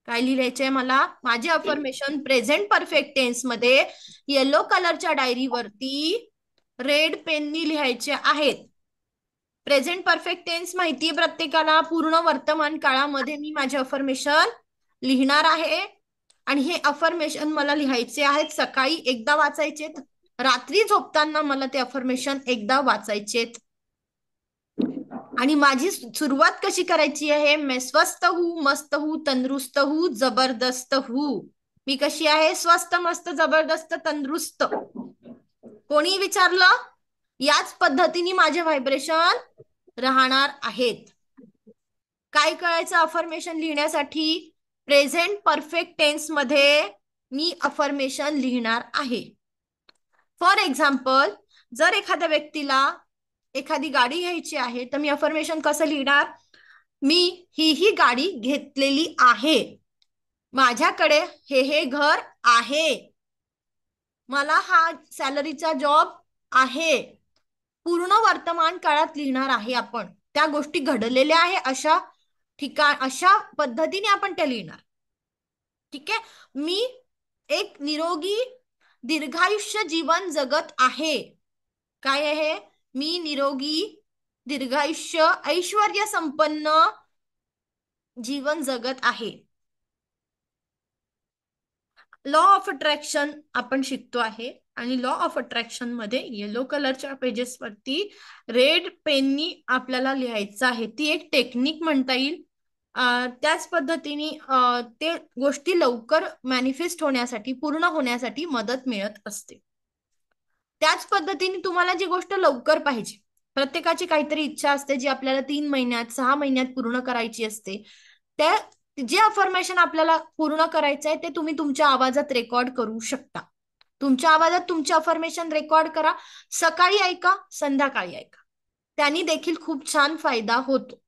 काय लिहायचंय मला, माझे अफर्मेशन प्रेझेंट परफेक्ट टेन्स मध्ये येलो कलरच्या डायरीवरती रेड पेननी लिहायचे आहेत. प्रेझेंट परफेक्ट टेन्स माहितीये प्रत्येकाला, पूर्ण वर्तमान काळामध्ये मी माझे अफर्मेशन लिहिणार आहे आणि हे अफर्मेशन मला लिहायचे आहेत. सकाळी एकदा वाचायचे, रात्री झोपताना मला ते अफर्मेशन एकदा वाचायचेत. आणि माझी सुरुवात कशी करायची आहे, मैं स्वस्थ हूं, मस्त हूं, तंदुरुस्त हूं, जबरदस्त हूं. मी कशी आहे, स्वस्थ, मस्त, जबरदस्त, तंदुरुस्त. कोणी विचारलं, याच पद्धतीने माझे व्हायब्रेशन राहणार आहेत. काय करायचं अफर्मेशन लिहिण्यासाठी, प्रेझेंट परफेक्ट टेन्स मध्ये मी अफर्मेशन लिहिणार आहे. फॉर एक्झाम्पल, जर एखाद्या व्यक्तीला एखादी गाडी घ्यायची आहे तर मी अफर्मेशन कसं लिहिणार, मी ही गाडी घेतलेली आहे, माझ्याकडे हे घर आहे, मला हा सॅलरीचा जॉब आहे. पूर्ण वर्तमान काळात लिहिणार आहे आपण, त्या गोष्टी घडलेल्या आहे अशा पद्धतीने आपण त्या लिहिणार. ठीक आहे, मी एक निरोगी दीर्घायुष्य जीवन जगत आहे. काय आहे, मी निरोगी दीर्घायुष्य ऐश्वर्य संपन्न जीवन जगत आहे. लॉ ऑफ अट्रॅक्शन आपण शिकतो आहे आणि लॉ ऑफ अट्रॅक्शन मध्ये येलो कलरच्या पेजेस वरती रेड पेननी आपल्याला लिहायचं आहे. ती एक टेक्निक म्हणता येईल. त्याच पद्धतीने ते गोष्टी लवकर मॅनिफेस्ट होण्यासाठी, पूर्ण होण्यासाठी मदत मिळत असते. त्याच पद्धतीने तुम्हाला जी गोष्ट लवकर पाहिजे, प्रत्येकाची काहीतरी इच्छा असते जी आपल्याला 3 महिन्यात 6 महिन्यात पूर्ण करायची असते. त्या जे अफर्मेशन आपल्याला पूर्ण करायचं आहे ते तुम्ही तुमच्या आवाजात रेकॉर्ड करू शकता. तुमच्या आवाजात तुमचे अफर्मेशन रेकॉर्ड करा. सकाळी ऐका, संध्याकाळी ऐका. त्यांनी देखील खूप छान फायदा होतो.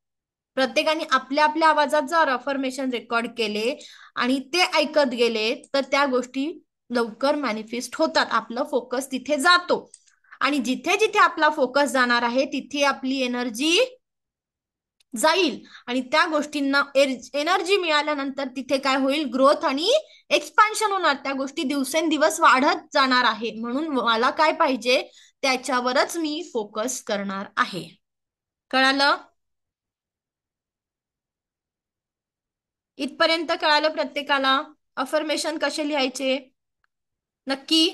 प्रत्येकाने आपल्या आपल्या आवाजात जर अफर्मेशन रेकॉर्ड केले आणि ते ऐकत गेले तर त्या गोष्टी लवकर मॅनिफेस्ट होतात. आपलं फोकस तिथे जातो आणि जिथे जिथे आपला फोकस जाणार आहे तिथे आपली एनर्जी जाईल आणि त्या गोष्टींना एनर्जी मिळाल्यानंतर तिथे काय होईल, ग्रोथ आणि एक्सपान्शन होणार. त्या गोष्टी दिवसेंदिवस वाढत जाणार आहे. म्हणून मला काय पाहिजे त्याच्यावरच मी फोकस करणार आहे. कळालं? इथपर्यंत कळालं प्रत्येकाला? अफर्मेशन कसे लिहायचे, नक्की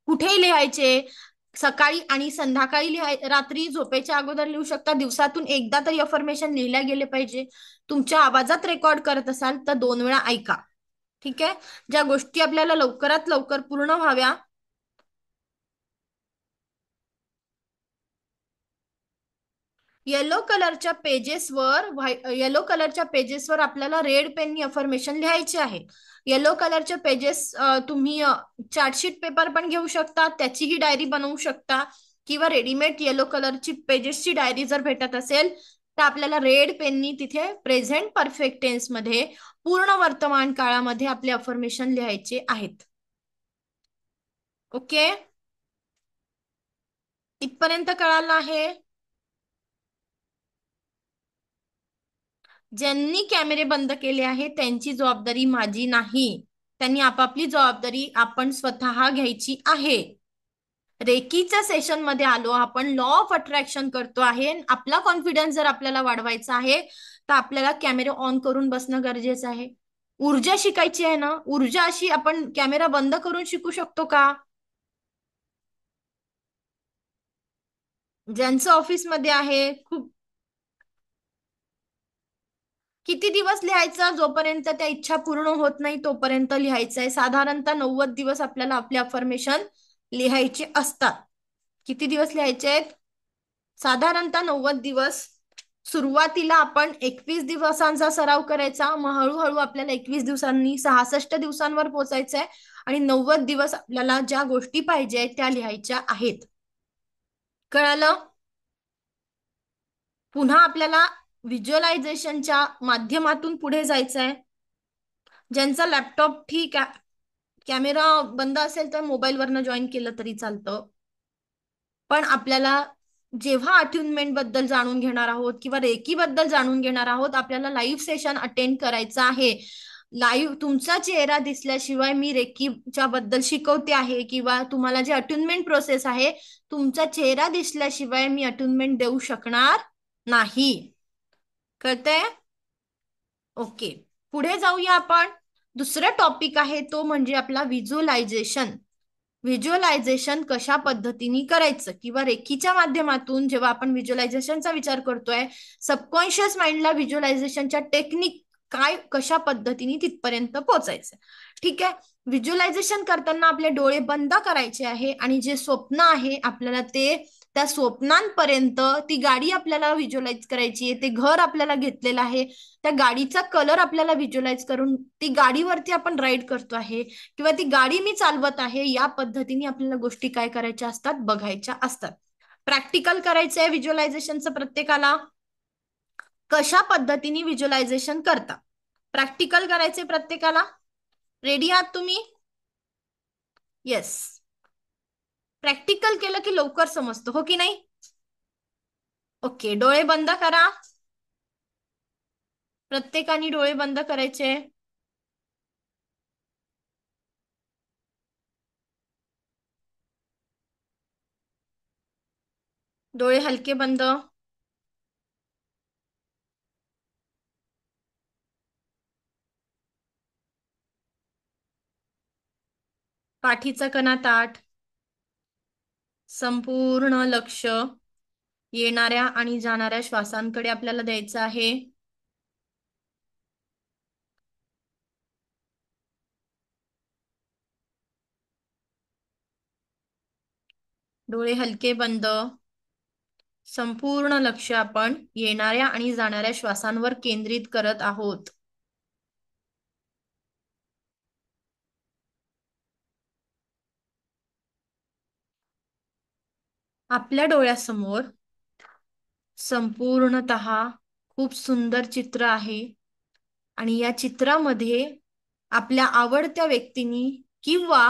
कुठे लिहायचे? सकाळी आणि संध्याकाळी रात्री झोपेच्या अगोदर लिहू शकता. दिवसातून एकदा तरी अफर्मेशन लिहिल्या गेले पाहिजे. तुमच्या आवाजात रेकॉर्ड करत असाल तर 2 वेळा ऐका. ठीक आहे? ज्या गोष्टी आपल्याला लवकरात लवकर पूर्ण व्हाव्या, येलो कलरच्या पेजेसवर आपल्याला रेड पेननी अफर्मेशन लिहायचे आहे. येलो कलरच्या पेजेस तुम्ही चार्टशीट पेपर पण घेऊ शकता, त्याचीही डायरी बनवू शकता, किंवा रेडीमेड येलो कलरची पेजेसची डायरी जर भेटत असेल तर आपल्याला रेड पेननी तिथे प्रेझेंट परफेक्ट टेन्स मध्ये, पूर्ण वर्तमान काळामध्ये आपले अफर्मेशन लिहायचे आहेत. ओके, इथपर्यंत कळालं आहे? ज्यांनी कॅमेरे बंद केले आहे त्यांची जबाबदारी माझी नाही. त्यांनी आपापली जबाबदारी आपण स्वतः घ्यायची आहे. रेकीच्या सेशन मध्ये आलो आपण, लॉ ऑफ अट्रॅक्शन करतो आहे. आपला कॉन्फिडन्स जर आपल्याला वाढवायचा आहे तर आपल्याला कॅमेरे ऑन करून बसणं गरजेचं आहे. ऊर्जा शिकायची आहे ना, ऊर्जा अशी आपण कॅमेरा बंद करून शिकू शकतो का? ज्यांचं ऑफिसमध्ये आहे, खूप किती दिवस लिहायचं? जोपर्यंत त्या इच्छा पूर्ण होत नाही तोपर्यंत लिहायचं आहे. साधारणतः 90 दिवस आपल्याला आपले अफर्मेशन लिहायचे असतात. किती दिवस लिहायचे आहेत? साधारणतः 90 दिवस. सुरुवातीला आपण 21 दिवसांचा सराव करायचा, मग हळूहळू आपल्याला 21 दिवसांनी 66 दिवसांवर पोहोचायचं आहे आणि 90 दिवस आपल्याला ज्या गोष्टी पाहिजे त्या लिहायच्या आहेत. कळालं? पुन्हा आपल्याला व्हिज्युअलायझेशनच्या माध्यमातून पुढे जायचं आहे. ज्यांचा लॅपटॉप ठीक आहे, कॅमेरा बंद असेल तर मोबाईलवरनं जॉईन केलं तरी चालतं. पण आपल्याला जेव्हा अट्युनमेंट बद्दल जाणून घेणार आहोत किंवा रेकी बद्दल जाणून घेणार आहोत, आपल्याला लाईव्ह सेशन अटेंड करायचं आहे. लाईव्ह तुमचा चेहरा दिसल्याशिवाय मी रेकीच्या बद्दल शिकवते आहे किंवा तुम्हाला जे अट्युनमेंट प्रोसेस आहे, तुमचा चेहरा दिसल्याशिवाय मी अट्युनमेंट देऊ शकणार नाही. कळतंय? ओके, पुढे जाऊया आपण. दुसरा टॉपिक आहे तो म्हणजे आपला व्हिज्युअलायझेशन. व्हिज्युअलायझेशन कशा पद्धतीने करायचं किंवा रेखीच्या माध्यमातून जेव्हा आपण व्हिज्युअलायझेशनचा विचार करतोय, सबकॉन्शियस माइंडला व्हिज्युअलायझेशनच्या टेक्निक काय, कशा पद्धतीने तिथपर्यंत पोहोचायचं. ठीक आहे, व्हिज्युअलायझेशन करताना आपले डोळे बंद करायचे आहे आणि जे स्वप्न आहे आपल्याला त्या स्वप्नांपर्यंत, ती गाडी आपल्याला व्हिज्युअलाइज करायची आहे, ते घर आपल्याला घेतलेलं आहे, त्या गाडीचा कलर आपल्याला व्हिज्युअलाइज करून ती गाडीवरती आपण राईड करतो आहे किंवा ती गाडी मी चालवत आहे, या पद्धतीने आपल्याला गोष्टी काय करायच्या असतात, बघायच्या असतात. प्रॅक्टिकल करायचं आहे व्हिज्युअलायझेशनचं प्रत्येकाला. कशा पद्धतीने व्हिज्युअलायझेशन करता, प्रॅक्टिकल करायचे प्रत्येकाला. रेडी आहात तुम्ही? येस, प्रॅक्टिकल केलं की लवकर समजतं, हो की नाही? ओके, डोळे बंद करा. प्रत्येकाने डोळे बंद करायचे. डोळे हलके बंद. पाठीचा कणा ताठ. संपूर्ण लक्ष येणाऱ्या आणि जाणाऱ्या श्वासांकडे आपल्याला द्यायचं आहे. डोळे हलके बंद. संपूर्ण लक्ष आपण येणाऱ्या आणि जाणाऱ्या श्वासांवर केंद्रित करत आहोत. आपल्या डोळ्यासमोर संपूर्णतः खूप सुंदर चित्र आहे आणि या चित्रामध्ये आपल्या आवडत्या व्यक्तीनी किंवा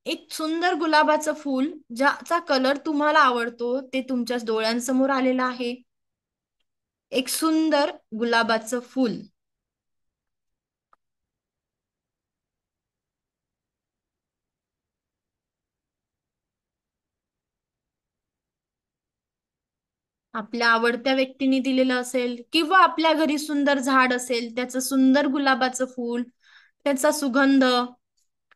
एक सुंदर गुलाबाचं फूल ज्याचा कलर तुम्हाला आवडतो ते तुमच्या डोळ्यांसमोर आलेलं आहे. एक सुंदर गुलाबाचं फूल. आपल्या आवडत्या व्यक्तीने दिलेलं असेल किंवा आपल्या घरी सुंदर झाड असेल त्याचं सुंदर गुलाबाचं फूल, त्याचा सुगंध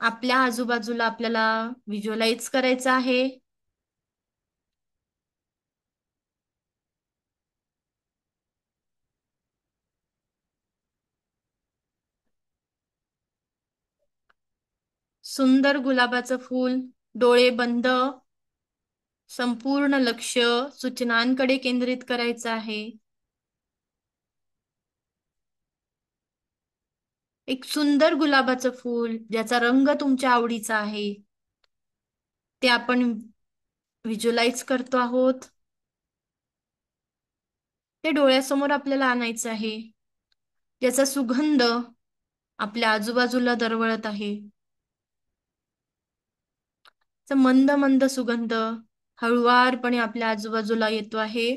आपल्या आजूबाजूला आपल्याला व्हिज्युअलाइज करायचं आहे. सुंदर गुलाबाचं फूल, डोळे बंद, संपूर्ण लक्ष सूचनांकडे केंद्रित करायचं आहे. एक सुंदर गुलाबाचं फूल ज्याचा रंग तुमच्या आवडीचा आहे ते आपण व्हिज्युअलाइज करतो आहोत. ते डोळ्यासमोर आपल्याला आणायचं आहे. ज्याचा सुगंध आपल्या आजूबाजूला दरवळत आहे. मंद मंद सुगंध हळुवारपणे आपल्या आजूबाजूला येतो आहे.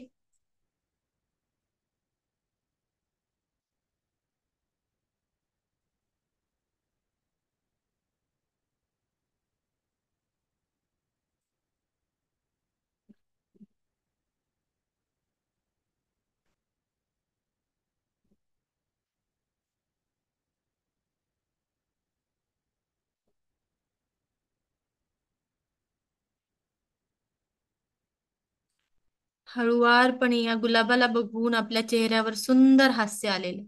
हळुवारपणे या गुलाबाला बघून आपल्या चेहऱ्यावर सुंदर हास्य आलेले.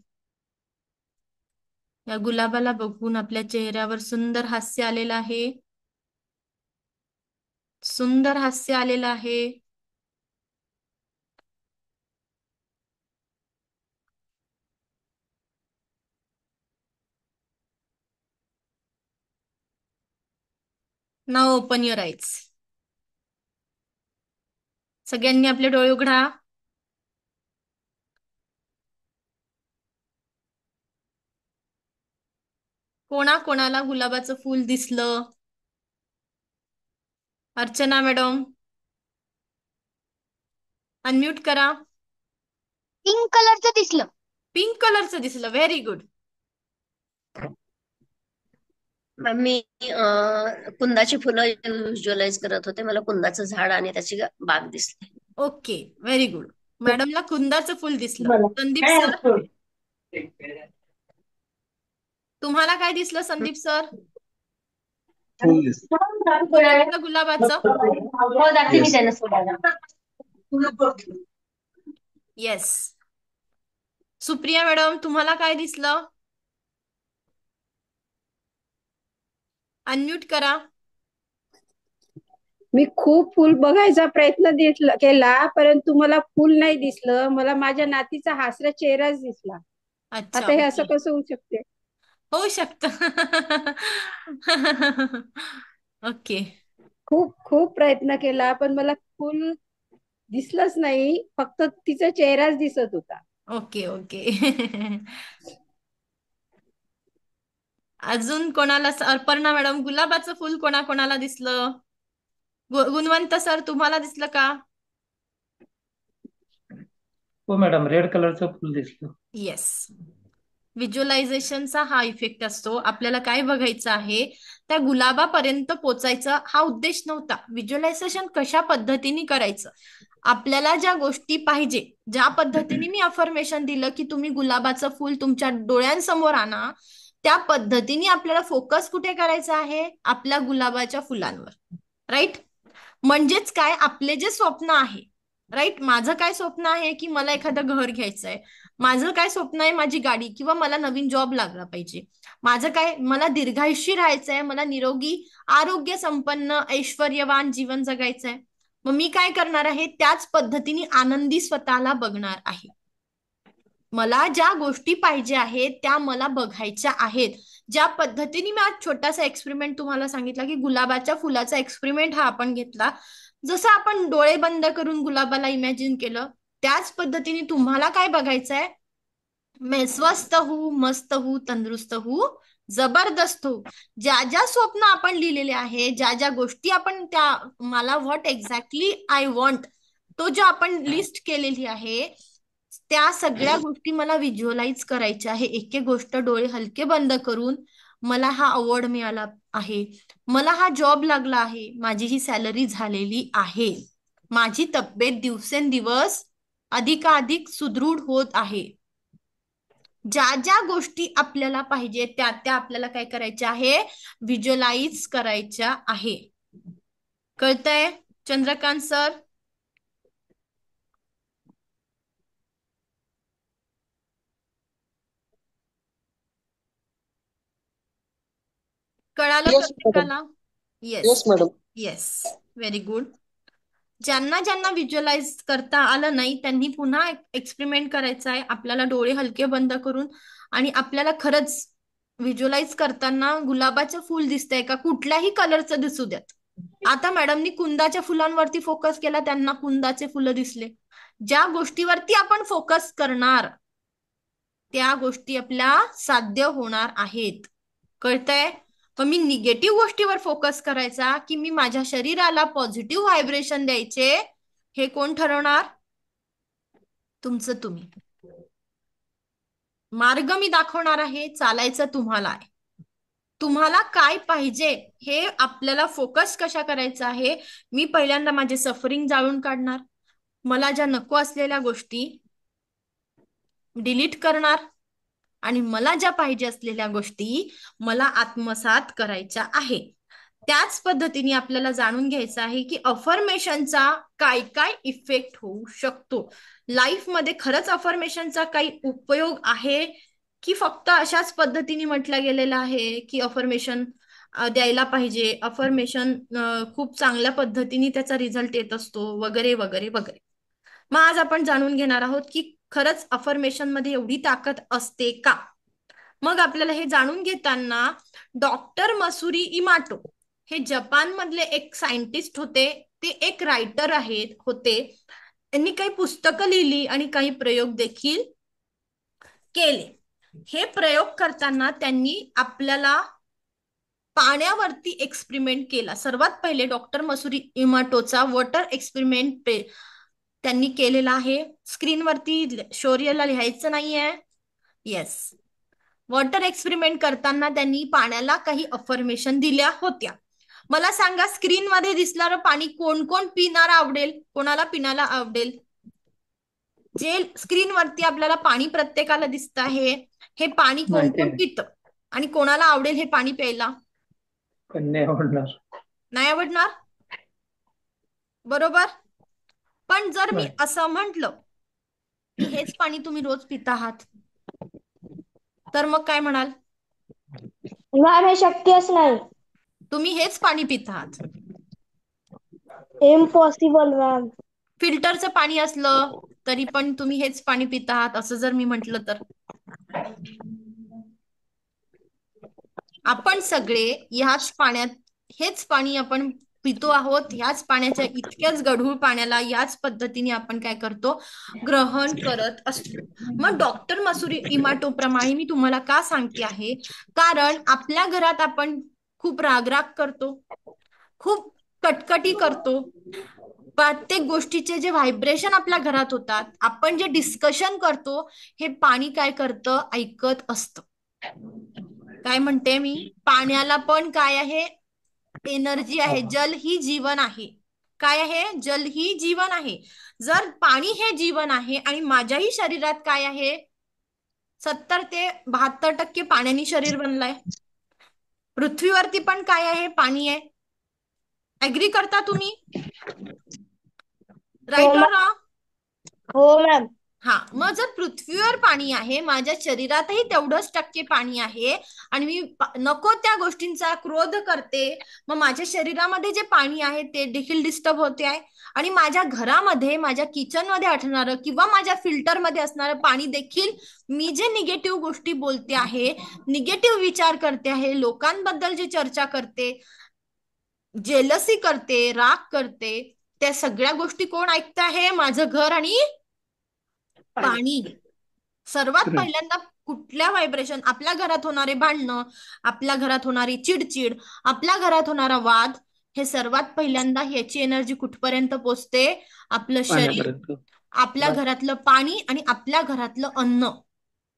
या गुलाबाला बघून आपल्या चेहऱ्यावर सुंदर हास्य आलेलं आहे. सुंदर हास्य आलेलं आहे. Now open your eyes. सगळ्यांनी आपले डोळे उघडा. कोणाला गुलाबाचं फूल दिसलं? अर्चना मॅडम अनम्यूट करा. पिंक कलरचं दिसलं. पिंक कलरचं दिसलं. Very good. मी कुंदाची फुलं व्हिज्युअलाइज करत होते. मला कुंदाचं झाड आणि त्याची बाग दिसली. Okay, very good. मॅडमला कुंदाचं फुल दिसलं. संदीप सर तुम्हाला काय दिसलं? संदीप सर फुल दिसतं. गुलाबाचं. येस. सुप्रिया मॅडम तुम्हाला काय दिसलं? अनम्यूट करा. मी खूप फुल बघायचा प्रयत्न केला परंतु मला फुल नाही दिसलं. मला माझ्या नातीचा हासरा चेहराच दिसला. अच्छा, आता हे असं कसं होऊ शकते? होऊ शकत. ओके. खूप खूप प्रयत्न केला पण मला फुल दिसलंच नाही. फक्त तिचा चेहराच दिसत होता. Okay okay. अजून कोणाला? अर्पणा मॅडम गुलाबाचं फुल कोणाला दिसलं? गुणवंत सर तुम्हाला दिसलं का? हो मॅडम, रेड कलरचं फुल दिसलं. येस. व्हिज्युअलायझेशनचा हा इफेक्ट असतो. आपल्याला काय बघायचं आहे? त्या गुलाबापर्यंत पोचायचा हा उद्देश नव्हता. व्हिज्युअलायझेशन कशा पद्धतीने करायचं, आपल्याला ज्या गोष्टी पाहिजे, ज्या पद्धतीने मी अफर्मेशन दिलं की तुम्ही गुलाबाचं फुल तुमच्या डोळ्यांसमोर आणा, त्या पद्धतीने आपल्याला फोकस कुठे करायचा आहे? आपल्या गुलाबाच्या फुलांवर. राईट. म्हणजेच काय, आपले जे स्वप्न आहे, राईट, माझं काय स्वप्न आहे की मला एखादं घर घ्यायचंय. माझं काय स्वप्न आहे? माझी गाडी किंवा मला नवीन जॉब लागला पाहिजे. माझं काय, मला दीर्घायुषी राहायचंय, मला निरोगी आरोग्य संपन्न ऐश्वर्यवान जीवन जगायचंय. मग मी काय करणार आहे, त्याच पद्धतीने आनंदी स्वतःला बघणार आहे. मला ज्या गोष्टी पाहिजे आहेत त्या मला बघायच्या आहेत. ज्या पद्धतीने मी आज छोटासा एक्सपेरिमेंट तुम्हाला सांगितला की गुलाबाच्या फुलाचा एक्सपेरिमेंट हा आपण घेतला, जसं आपण डोळे बंद करून गुलाबाला इमॅजिन केलं, त्याच पद्धतीने तुम्हाला काय बघायचंय, मैं स्वस्थ हूं, मस्त हूं, तंदुरुस्त हूं, जबरदस्त हूं. ज्या ज्या स्वप्न आपण लिहिलेले आहे, ज्या ज्या गोष्टी आपण त्या मला व्हॉट एक्झॅक्टली आय वॉन्ट, तो जो आपण लिस्ट केलेली आहे, त्या सगळ्या गोष्टी मला व्हिज्युअलाइज करायच्या आहे. एक एक गोष्ट डोळे हलके बंद करून, मला हा अवॉर्ड मिळाला आहे, मला हा जॉब लागला आहे, माझी ही सॅलरी झालेली आहे, माझी तब्येत दिवसेंदिवस अधिकाधिक सुदृढ होत आहे. ज्या ज्या गोष्टी आपल्याला पाहिजे त्या त्या आपल्याला काय करायच्या आहे, व्हिज्युअलाइज करायच्या आहे. कळतंय चंद्रकांत सर? कळालं प्रत्येकाला? Yes madam. Yes, very good. ज्यांना ज्यांना व्हिज्युअलाइज करता आलं नाही त्यांनी पुन्हा एक्सपेरिमेंट करायचा आहे. आपल्याला डोळे हलके बंद करून, आणि आपल्याला खरंच व्हिज्युअलाइज करताना गुलाबाचं फुल दिसतंय का, कुठल्याही कलरचं दिसू द्यात. आता मॅडमनी कुंदाच्या फुलांवरती फोकस केला, त्यांना कुंदाचे फुलं दिसले. ज्या गोष्टीवरती आपण फोकस करणार त्या गोष्टी आपल्या साध्य होणार आहेत. कळतंय? मग मी निगेटिव्ह गोष्टीवर फोकस करायचा की मी माझ्या शरीराला पॉझिटिव्ह व्हायब्रेशन द्यायचे, हे कोण ठरवणार? तुमचं तुम्ही. मार्ग मी दाखवणार आहे, चालायचं तुम्हाला आहे. तुम्हाला काय पाहिजे हे आपल्याला फोकस कशा करायचा आहे. मी पहिल्यांदा माझे सफरिंग जाळून काढणार, मला ज्या नको असलेल्या गोष्टी डिलीट करणार, आणि मला ज्या पाहिजे असलेल्या गोष्टी मला आत्मसात करायच्या आहे. त्याच पद्धतीने आपल्याला जाणून घ्यायचं आहे की अफर्मेशनचा काय काय इफेक्ट होऊ शकतो लाईफमध्ये. खरंच अफर्मेशनचा काही उपयोग आहे की फक्त अशाच पद्धतीने म्हटलं गेलेलं आहे की अफर्मेशन द्यायला पाहिजे, अफर्मेशन खूप चांगल्या पद्धतीने त्याचा रिझल्ट येत असतो, वगैरे वगैरे वगैरे. मग आज आपण जाणून घेणार आहोत की खरंच अफर्मेशन मध्ये एवढी ताकद असते का. मग आपल्याला हे जाणून घेताना डॉक्टर मसुरी इमाटो हे जपान मधले एक सायंटिस्ट होते, ते एक रायटर आहेत होते. त्यांनी काही पुस्तकं लिहिली आणि काही प्रयोग देखील केले. हे प्रयोग करताना त्यांनी आपल्याला पाण्यावरती एक्सपेरिमेंट केला. सर्वात पहिले डॉक्टर मसुरी इमाटोचा वॉटर एक्सपेरिमेंट त्यांनी केलेला आहे. स्क्रीनवरती शौर्यला लिहायचं नाहीये. येस, वॉटर एक्सपेरिमेंट करताना त्यांनी पाण्याला काही अफर्मेशन दिल्या होत्या. मला सांगा, स्क्रीनमध्ये दिसणारं पाणी कोण कोण पिणार आवडेल? कोणाला पिण्याला आवडेल? जे स्क्रीनवरती आपल्याला पाणी प्रत्येकाला दिसत आहे, हे पाणी कोण कोण पितं आणि कोणाला आवडेल हे पाणी प्यायला? नाही आवडणार. नाही आवडणार, बरोबर. पण जर मी असं म्हंटल की हेच पाणी तुम्ही रोज पित आहात, तर मग काय म्हणाल? मॅम हे शक्यच नाही. तुम्ही हेच पाणी पित आहात. Impossible ma'am. फिल्टरचं पाणी असलं तरी पण तुम्ही हेच पाणी पित आहात असं जर मी म्हंटल तर? आपण सगळे ह्याच पाण्यात, हेच पाणी आपण पितो आहोत. ह्याच पाण्याच्या इतक्याच गढूळ पाण्याला याच पद्धतीने आपण काय करतो, ग्रहण करत असतो. मग डॉक्टर मसुरी इमाटो प्रमाणे मी तुम्हाला का सांगते आहे, कारण आपल्या घरात आपण खूप रागराग करतो, खूप कटकटी करतो. प्रत्येक गोष्टीचे जे व्हायब्रेशन आपल्या घरात होतात, आपण जे डिस्कशन करतो, हे पाणी काय करतं, ऐकत असतं. काय म्हणते मी, पाण्याला पण काय आहे, एनर्जी आहे. जल ही जीवन आहे. काय आहे? जल ही जीवन आहे. जर पाणी हे जीवन आहे आणि माझ्याही शरीरात काय आहे, 70 ते 72% पाण्याने शरीर बनलंय. पृथ्वीवरती पण काय आहे, पाणी आहे. ऍग्री करता तुम्ही? Right or wrong? हो मॅम. हा, मग जर पृथ्वीवर पाणी आहे, माझ्या शरीरातही तेवढंच टक्के पाणी आहे आणि मी नको त्या गोष्टींचा क्रोध करते, मग माझ्या शरीरामध्ये जे पाणी आहे ते देखील डिस्टर्ब होते आहे आणि माझ्या घरामध्ये, माझ्या किचनमध्ये असणारं किंवा माझ्या फिल्टरमध्ये असणारं पाणी देखील मी जे निगेटिव्ह गोष्टी बोलते आहे, निगेटिव्ह विचार करते आहे, लोकांबद्दल जे चर्चा करते, जेलसी करते, राग करते, त्या सगळ्या गोष्टी कोण ऐकत आहे? माझं घर आणि पाणी. सर्वात पहिल्यांदा कुठल्या व्हायब्रेशन, आपल्या घरात होणारे भांडणं, आपल्या घरात होणारी चिडचिड, आपल्या घरात होणारा वाद, हे सर्वात पहिल्यांदा ह्याची एनर्जी कुठपर्यंत पोचते? आपलं शरीर, आपल्या घरातलं पाणी आणि आपल्या घरातलं अन्न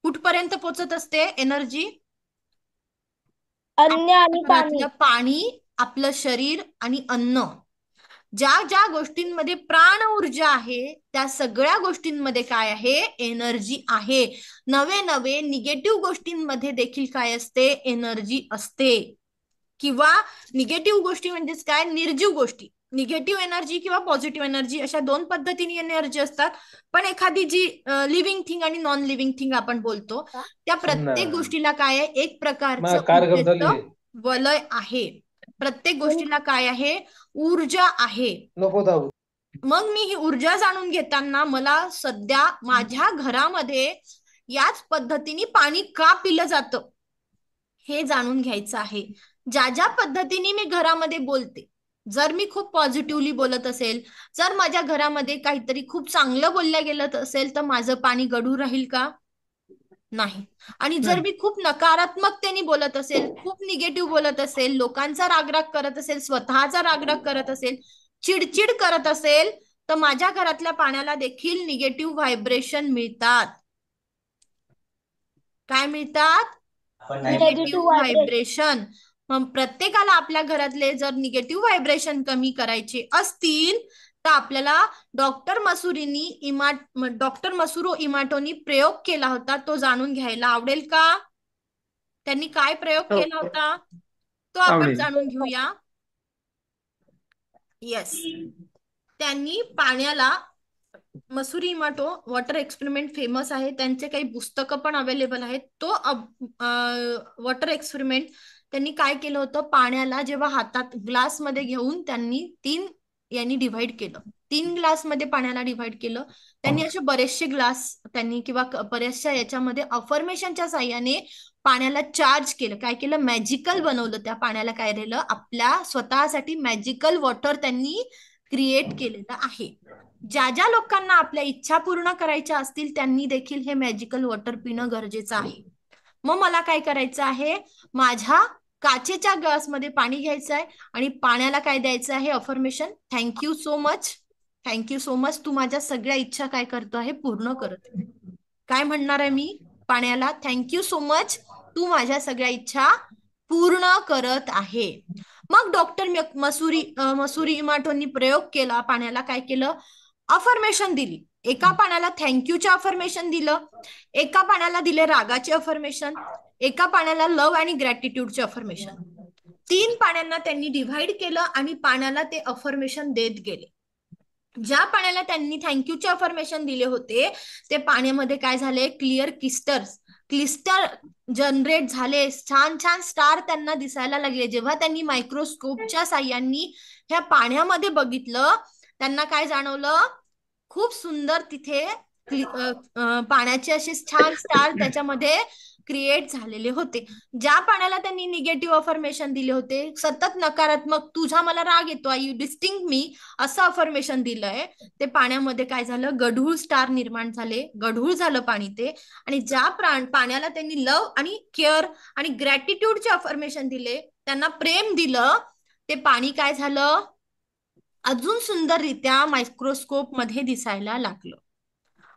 कुठपर्यंत पोचत असते एनर्जी? अन्न आणि पाणी. घरातलं पाणी, आपलं शरीर आणि अन्न. ज्या ज्या गोष्टींमध्ये प्राण ऊर्जा आहे त्या सगळ्या गोष्टींमध्ये काय आहे? एनर्जी आहे. नवे नवे निगेटिव्ह गोष्टींमध्ये देखील काय असते? एनर्जी असते. किंवा निगेटिव्ह गोष्टी म्हणजेच काय? निर्जीव गोष्टी. निगेटिव्ह एनर्जी किंवा पॉझिटिव्ह एनर्जी अशा दोन पद्धतीने एनर्जी असतात. पण एखादी जी लिव्हिंग थिंग आणि नॉन लिव्हिंग थिंग आपण बोलतो, त्या प्रत्येक गोष्टीला काय आहे? एक प्रकारचं वलय आहे. प्रत्येक गोष्टीला काय आहे? ऊर्जा आहे. मग मी ही ऊर्जा जाणून घेताना मला सध्या माझ्या घरामध्ये याच पद्धतीने पाणी का पिलं जातं हे जाणून घ्यायचं आहे. ज्या ज्या पद्धतीने मी घरामध्ये बोलते, जर मी खूप पॉझिटिव्हली बोलत असेल, जर माझ्या घरामध्ये काहीतरी खूप चांगलं बोलल्या गेलं असेल, तर माझं पाणी गढूळ राहील का? नाही. आणि जर मी खूप नकारात्मकतेने बोलत असेल, खूप निगेटिव्ह बोलत असेल, लोकांचा रागराग करत असेल, स्वतःचा रागराग करत असेल, चिडचिड करत असेल, तर माझ्या घरातल्या पाण्याला देखील निगेटिव्ह व्हायब्रेशन मिळतात. काय मिळतात? Negative vibration. मग प्रत्येकाला आपल्या घरातले जर निगेटिव्ह व्हायब्रेशन कमी करायचे असतील तर आपल्याला डॉक्टर मसुरो इमाटोनी प्रयोग केला होता, तो जाणून घ्यायला आवडेल का? त्यांनी काय प्रयोग केला होता तो आपण जाणून घेऊया. येस, त्यांनी पाण्याला, मसुरी इमाटो वॉटर एक्सपेरिमेंट फेमस आहे, त्यांचे काही पुस्तकं पण अवेलेबल आहेत. तो वॉटर एक्सपेरिमेंट त्यांनी काय केलं होतं? पाण्याला जेव्हा हातात ग्लासमध्ये घेऊन त्यांनी 3 यांनी डिव्हाइड केलं. 3 ग्लासमध्ये पाण्याला डिव्हाइड केलं. त्यांनी असे बरेचसे ग्लास त्यांनी किंवा बऱ्याचशा याच्यामध्ये अफर्मेशनच्या साह्याने पाण्याला चार्ज केलं. काय केलं? मॅजिकल बनवलं. त्या पाण्याला काय राहिलं? आपल्या स्वतःसाठी मॅजिकल वॉटर त्यांनी क्रिएट केलेलं आहे. ज्या ज्या लोकांना आपल्या इच्छा पूर्ण करायच्या असतील त्यांनी देखील हे मॅजिकल वॉटर पिणं गरजेचं आहे. मग मला काय करायचं आहे? माझ्या काचेच्या ग्लासमध्ये पाणी घ्यायचं आहे आणि पाण्याला काय द्यायचं आहे? Affirmation. Thank you so much, thank you so much, तू माझ्या सगळ्या इच्छा काय करतो आहे? पूर्ण करत आहे. काय म्हणणार आहे मी पाण्याला? थँक्यू सो मच, तू माझ्या सगळ्या इच्छा पूर्ण करत आहे. मग डॉक्टर मसुरी इमाटोनी प्रयोग केला. पाण्याला काय केलं? अफर्मेशन दिली. एका पाण्याला थँक्यूचे अफर्मेशन दिलं, एका पाण्याला दिले रागाचे अफर्मेशन, एका पाण्याला लव्ह आणि ग्रॅटिट्यूडचे अफर्मेशन. 3 पाण्यांना त्यांनी डिव्हाइड केलं आणि पाण्याला ते अफर्मेशन देत गेले. ज्या पाण्याला त्यांनी थँक्यूचे अफर्मेशन दिले होते ते पाण्यामध्ये काय झाले? क्लिअर क्लिस्टर जनरेट झाले. छान छान स्टार त्यांना दिसायला लागले. जेव्हा त्यांनी मायक्रोस्कोपच्या साह्याने ह्या पाण्यामध्ये बघितलं, त्यांना काय जाणवलं? खूप सुंदर तिथे पाण्याचे असे छान स्टार त्याच्यामध्ये क्रिएट झालेले होते. ज्या पाण्याला त्यांनी निगेटिव्ह अफर्मेशन दिले होते, सतत नकारात्मक, तुझा मला राग येतो, यू डिस्टिंग मी, असं अफर्मेशन दिलंय, ते पाण्यामध्ये काय झालं? गढूळ स्टार निर्माण झाले, गढूळ झालं पाणी ते. आणि ज्या पाण्याला त्यांनी लव्ह आणि केअर आणि ग्रॅटिट्यूडचे अफर्मेशन दिले, त्यांना प्रेम दिलं, ते पाणी काय झालं? अजून सुंदररित्या मायक्रोस्कोप मध्ये दिसायला लागलं.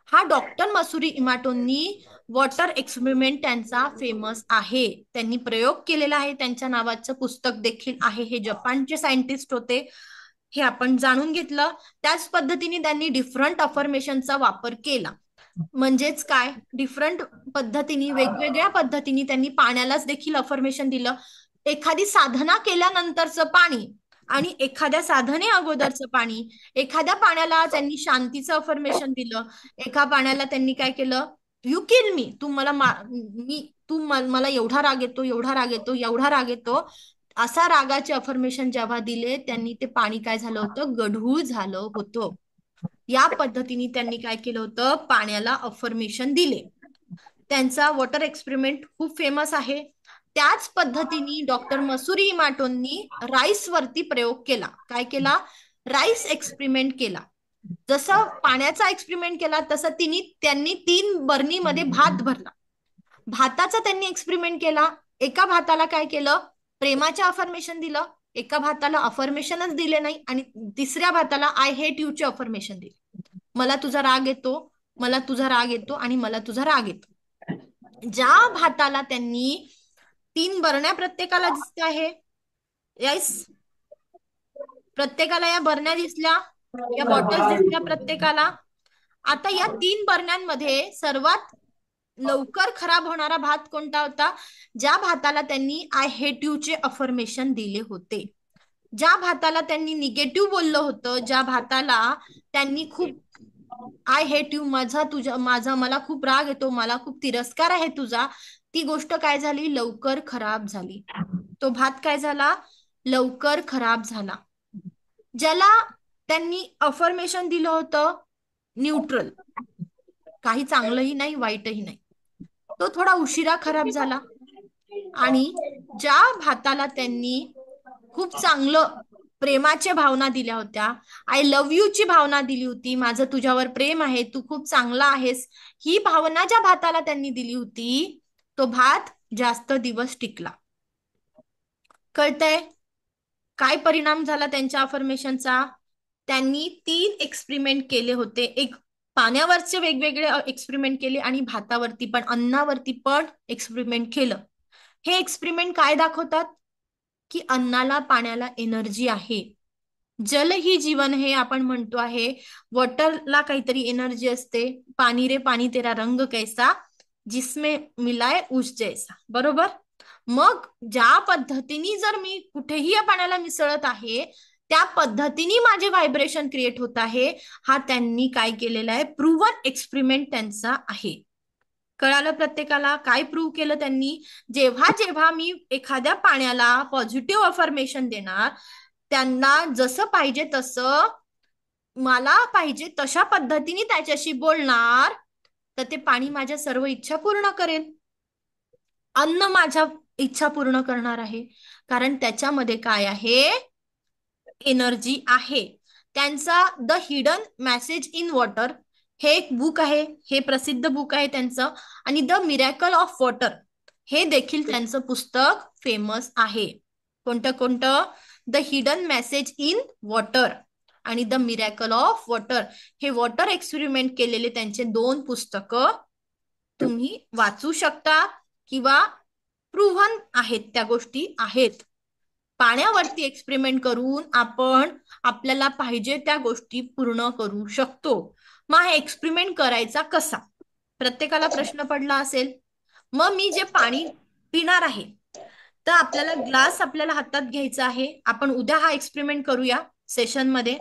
हा डॉक्टर मसुरी इमाटोंनी वॉटर एक्सपेरिमेंट त्यांचा फेमस आहे. त्यांनी प्रयोग केलेला आहे. त्यांच्या नावाचं पुस्तक देखील आहे. हे जपानचे सायंटिस्ट होते. हे आपण जाणून घेतलं. त्याच पद्धतीने त्यांनी डिफरंट अफर्मेशनचा वापर केला. म्हणजेच काय? डिफरंट पद्धतीने, वेगवेगळ्या पद्धतीने त्यांनी पाण्यालाच देखील अफर्मेशन दिलं. एखादी साधना केल्यानंतरचं पाणी आणि एखाद्या साधने अगोदरचं पाणी, एखाद्या पाण्याला त्यांनी शांतीचं अफर्मेशन दिलं, एका पाण्याला त्यांनी काय केलं, यू किल मी, तू मला मला एवढा राग येतो, एवढा राग येतो, एवढा राग येतो, असा रागाचे अफर्मेशन जेव्हा दिले त्यांनी, ते पाणी काय झालं होतं, गढूळ झालं होतं. या पद्धतीने त्यांनी काय केलं होतं, पाण्याला अफर्मेशन दिले. त्यांचा वॉटर एक्सपेरिमेंट खूप फेमस आहे. त्याच पद्धतीने डॉक्टर मसुरी इमाटोंनी राईस वरती प्रयोग केला. काय केला, राईस एक्सपेरिमेंट केला. जसं पाण्याचा एक्सपेरिमेंट केला तसं त्यांनी 3 बरणीमध्ये भात भरला. भाताचा त्यांनी एक्सपेरिमेंट केला. एका भाताला काय केलं, प्रेमाचे अफर्मेशन दिलं, एका भाताला अफर्मेशनच दिले नाही, आणि तिसऱ्या भाताला आय हेट यूचे अफर्मेशन दिले. मला तुझा राग येतो, मला तुझा राग येतो, आणि मला तुझा राग येतो. ज्या भाताला त्यांनी 3 बरण्या प्रत्येकाला दिसत आहे, यस, प्रत्येकाला या बरण्या दिसल्या, या बॉटल्स दिसल्या प्रत्येकाला. आता या 3 बरण्यांमध्ये सर्वात लवकर खराब होणारा भात कोणता होता, ज्या भाताला त्यांनी आय हेट यू चे अफर्मेशन दिले होते, ज्या भाताला त्यांनी निगेटिव्ह बोललं होतं, ज्या भाताला त्यांनी खूप आय हेट यू, मला खूप राग येतो, मला खूप तिरस्कार आहे तुझा, ती गोष्ट काय झाली, लवकर खराब झाली. तो भात काय झाला, लवकर खराब झाला. ज्याला त्यांनी अफर्मेशन दिलं होतं न्यूट्रल, काही चांगलंही नाही वाईटही नाही, तो थोडा उशिरा खराब झाला. आणि ज्या भाताला त्यांनी खूप चांगलं प्रेमाच्या भावना दिल्या होत्या, आय लव्ह यू ची भावना दिली होती, माझं तुझ्यावर प्रेम आहे, तू खूप चांगला आहेस, ही भावना ज्या भाताला त्यांनी दिली होती, तो भात जास्त दिवस टिकला. कळतंय काय परिणाम झाला त्यांच्या अफर्मेशनचा? त्यांनी 3 एक्सपेरिमेंट केले होते. एक पाण्यावरचे वेगवेगळे एक्सपेरिमेंट केले, आणि भातावरती पण, अन्नावरती पण एक्सपेरिमेंट केलं. हे एक्सपेरिमेंट काय दाखवतात, की अन्नाला पाण्याला एनर्जी आहे. जल ही जीवन हे आपण म्हणतो आहे, वॉटरला काहीतरी एनर्जी असते. पाणी रे पाणी तेरा रंग कैसा, जिसमें मिलाय उस जैसा, बरोबर. मग ज्या पद्धतीने जर मी कुठेही या पाण्याला मिसळत आहे, त्या पद्धतीने माझे व्हायब्रेशन क्रिएट होत आहे. हा त्यांनी काय केलेला आहे, प्रूव्हन एक्सपेरिमेंट त्यांचा आहे. कळालं प्रत्येकाला काय प्रूव्ह केलं त्यांनी, जेव्हा जेव्हा मी एखाद्या पाण्याला पॉझिटिव्ह अफर्मेशन देणार, त्यांना जसं पाहिजे तसं, मला पाहिजे तशा पद्धतीने त्याच्याशी बोलणार, तर ते पाणी माझ्या सर्व इच्छा पूर्ण करेल. अन्न माझ्या इच्छा पूर्ण करणार आहे, कारण त्याच्यामध्ये काय आहे, एनर्जी आहे. त्यांचा the hidden message in water हे एक बुक आहे, हे प्रसिद्ध बुक आहे त्यांचं. आणि द मिरॅकल ऑफ वॉटर हे देखील त्यांचं पुस्तक फेमस आहे. कोणतं, the hidden message in water आणि द मिरॅकल ऑफ वॉटर, हे वॉटर एक्सपेरिमेंट केलेले त्यांचे 2 पुस्तकं तुम्ही वाचू शकता, किंवा प्रूव्हन आहेत, त्या गोष्टी आहेत. पाण्यावरती एक्सपेरिमेंट करून आपण आपल्याला पाहिजे त्या गोष्टी पूर्ण करू शकतो. मग हे एक्सपेरिमेंट करायचा कसा, प्रत्येकाला प्रश्न पडला असेल. मग मी जे पाणी पिणार आहे, तर आपल्याला ग्लास आपल्याला हातात घ्यायचा आहे. आपण उद्या हा एक्सपेरिमेंट करूया सेशन मध्ये.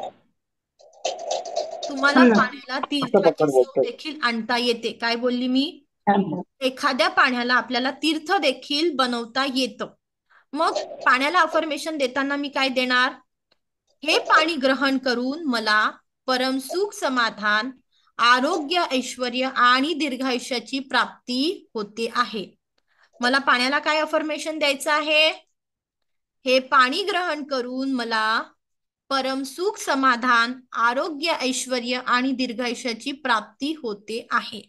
तुम्हाला पाण्याला तीर्थाची चव देखील आणता येते. काय बोलली मी, एखाद्या पाण्याला आपल्याला तीर्थ देखील बनवता येतं. मग पाण्याला अफर्मेशन देताना मी काय देणार, हे पाणी ग्रहण करून मला परमसुख, समाधान, आरोग्य, ऐश्वर्य आणि दीर्घायुष्याची प्राप्ती होते आहे. मला पाण्याला काय अफर्मेशन द्यायचं आहे, हे पाणी ग्रहण करून मला परमसुख, समाधान, आरोग्य, ऐश्वर्य आणि दीर्घायुष्याची प्राप्ती होते आहे.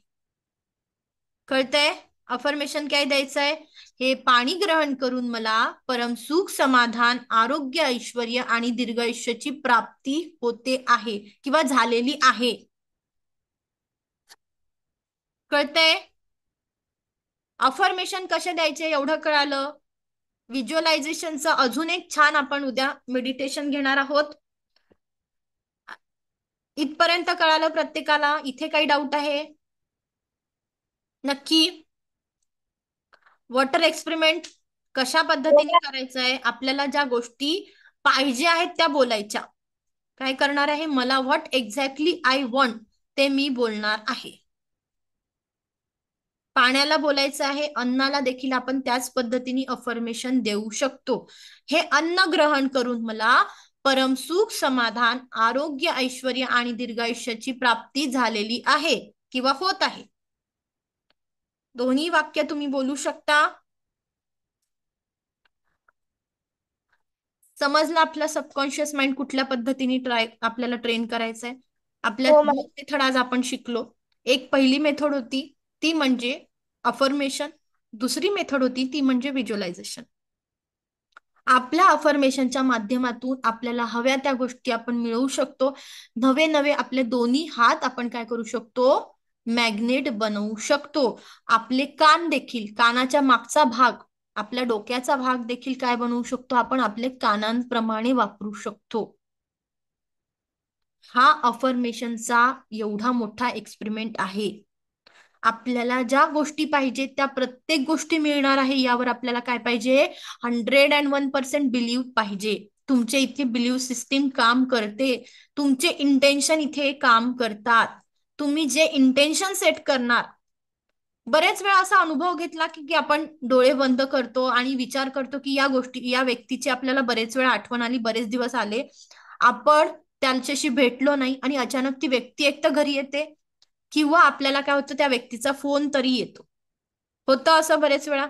कळतंय अफर्मेशन काय द्यायचंय, हे पाणी ग्रहण करून मला परमसुख, समाधान, आरोग्य, ऐश्वर्य आणि दीर्घायुष्याची प्राप्ती होते आहे, किंवा झालेली आहे. कळतंय. अफर्मेशन कसे द्यायचे एवढं कळालं. व्हिज्युअलायझेशनचं अजून एक छान आपण उद्या मेडिटेशन घेणार आहोत. इथपर्यंत कळालं प्रत्येकाला, इथे काही डाऊट आहे नक्की. वॉटर एक्सपेरिमेंट कशा पद्धतीने करायचंय, आपल्याला ज्या गोष्टी पाहिजे आहेत त्या बोलायच्या. काय करणार आहे, मला व्हॉट एक्झॅक्टली आय वॉन्ट ते मी बोलणार आहे. पाण्याला बोलायचं आहे, अन्नाला देखील आपण त्याच पद्धतीने अफर्मेशन देऊ शकतो. हे अन्न ग्रहण करून मला परमसुख, समाधान, आरोग्य, ऐश्वर्य आणि दीर्घायुष्याची प्राप्ती झालेली आहे किंवा होत आहे. दोन्ही वाक्य तुम्ही बोलू शकता. समजलं आपला सबकॉन्शियस माइंड कुठल्या पद्धतीने आपल्याला ट्रेन करायचंय. आपल्या हो दोन मेथड आज आपण शिकलो. एक पहिली मेथड होती ती म्हणजे अफर्मेशन, दुसरी मेथड होती ती म्हणजे व्हिज्युअलायझेशन. आपल्या अफर्मेशनच्या माध्यमातून आपल्याला हव्या त्या गोष्टी आपण मिळवू शकतो. नवे नवे आपले दोन्ही हात आपण काय करू शकतो, मॅग्नेट बनवू शकतो. आपले कान देखील, कानाच्या मागचा भाग, आपल्या डोक्याचा भाग देखील काय बनवू शकतो आपण, आपले कानांप्रमाणे वापरू शकतो. हा अफर्मेशनचा एवढा मोठा एक्सपेरिमेंट आहे. आपल्याला ज्या गोष्टी पाहिजे त्या प्रत्येक गोष्टी मिळणार आहे यावर आपल्याला काय पाहिजे, 101% बिलीव्ह पाहिजे. तुमचे इथे बिलीव्ह सिस्टीम काम करते. तुमचे इंटेन्शन इथे काम करतात. तुम्ही जे इंटेन्शन सेट करणार, बरेच वेळा असा अनुभव घेतला की आपण डोळे बंद करतो आणि विचार करतो की या गोष्टी, या व्यक्तीची आपल्याला बरेच वेळा आठवण आली, बरेच दिवस आले, आपण त्यांच्याशी भेटलो नाही आणि अचानक ती व्यक्ती एक तर घरी येते किंवा आपल्याला काय होतं, त्या व्यक्तीचा फोन तरी येतो. होतं असं बरेच वेळा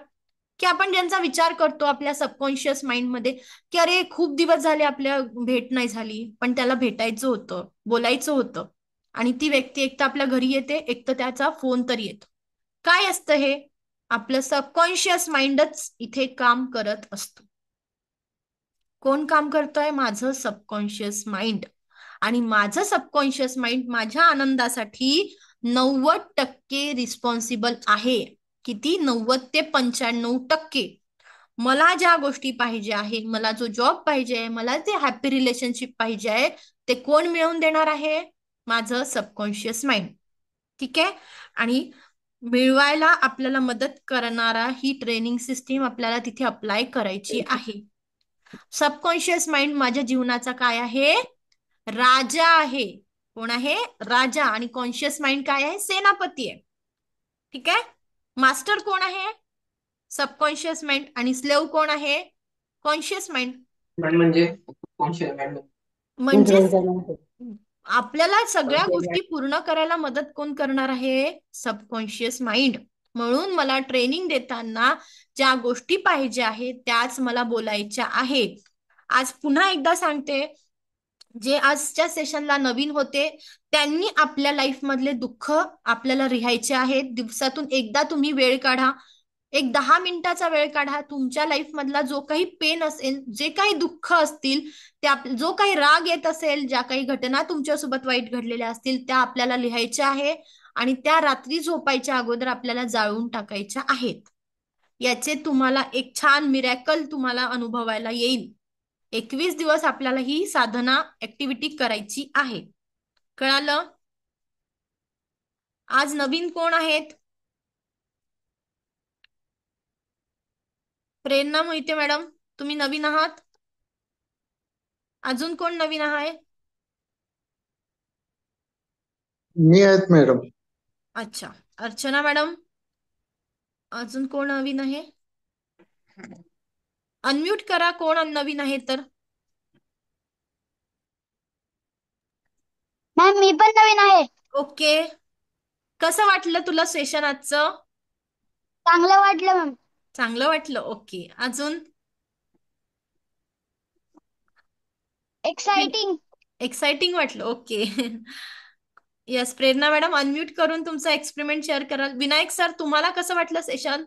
की आपण ज्यांचा विचार करतो आपल्या सबकॉन्शियस माइंड मध्ये की अरे खूप दिवस झाले आपल्या भेट नाही झाली, पण त्याला भेटायचं होतं, बोलायचं होतं, आणि ती व्यक्ती एक तर आपल्या घरी येते, एक तर त्याचा फोन तरी येतो. काय असतं हे, आपलं सबकॉन्शियस माइंडच इथे काम करत असतो. कोण काम करतोय, माझं सबकॉन्शियस माइंड. आणि माझं सबकॉन्शियस माइंड माझ्या आनंदासाठी 90% रिस्पॉन्सिबल आहे. किती, 90 ते 95%. मला ज्या गोष्टी पाहिजे आहे, मला जो जॉब पाहिजे, मला ते हॅपी रिलेशनशिप पाहिजे आहे, ते कोण मिळवून देणार आहे, माझं सबकॉन्शियस माइंड. ठीक आहे. आणि मिळवायला आपल्याला मदत करणारा ही ट्रेनिंग सिस्टीम आपल्याला तिथे अप्लाय करायची आहे. सबकॉन्शियस माइंड माझ्या जीवनाचा काय आहे, राजा आहे. कोण आहे, राजा. आणि कॉन्शियस माइंड काय आहे, सेनापती आहे. ठीक आहे. मास्टर कोण आहे, सबकॉन्शियस माइंड. आणि स्लेव कोण आहे, कॉन्शियस माइंड. म्हणजे कॉन्शियस माइंड म्हणजे आपल्याला सगळ्या गोष्टी पूर्ण करायला मदत कोण करणार आहे, सबकॉन्शियस माइंड. म्हणून मला ट्रेनिंग देताना ज्या गोष्टी पाहिजे आहेत त्याच मला बोलायच्या आहेत. आज पुन्हा एकदा सांगते, जे आजच्या सेशनला नवीन होते त्यांनी आपल्या लाईफ मधले दुःख आपल्याला लिहायचे आहेत. दिवसातून एकदा तुम्ही वेळ काढा, एक 10 मिनिटाचा वेळ काढा. तुमच्या लाईफ मधला जो काही पेन असेल, जे काही दुःख असतील, त्या जो काही राग येत असेल, ज्या काही घटना तुमच्यासोबत वाईट घडलेल्या असतील त्या आपल्याला लिहायच्या आहे आणि त्या रात्री झोपायच्या अगोदर आपल्याला जाळून टाकायच्या आहेत. याचे तुम्हाला एक छान मिरॅकल तुम्हाला अनुभवायला येईल. 21 दिवस आपल्याला ही साधना ऍक्टिव्हिटी करायची आहे. कळालं? आज नवीन कोण आहेत, प्रेरणा मोहिते मॅडम, तुम्ही नवीन आहात. अजून कोण नवीन आहे, मी आहेत मॅडम. अच्छा, अर्चना मॅडम. अजून कोण नवीन आहे, अनम्यूट करा कोण नवीन आहे तर. मॅम मी पण नवीन आहे. ओके. कसं वाटलं तुला सेशन आजचं, चांगलं वाटलं मॅम. चांगलं वाटलं. ओके. अजून, एक्साइटिंग. एक्साइटिंग वाटलं. ओके. यस, प्रेरणा मॅडम अनम्यूट करून तुमचा एक्सपेरिमेंट शेअर कराल. विनायक सर, तुम्हाला कसं वाटलं सेशन,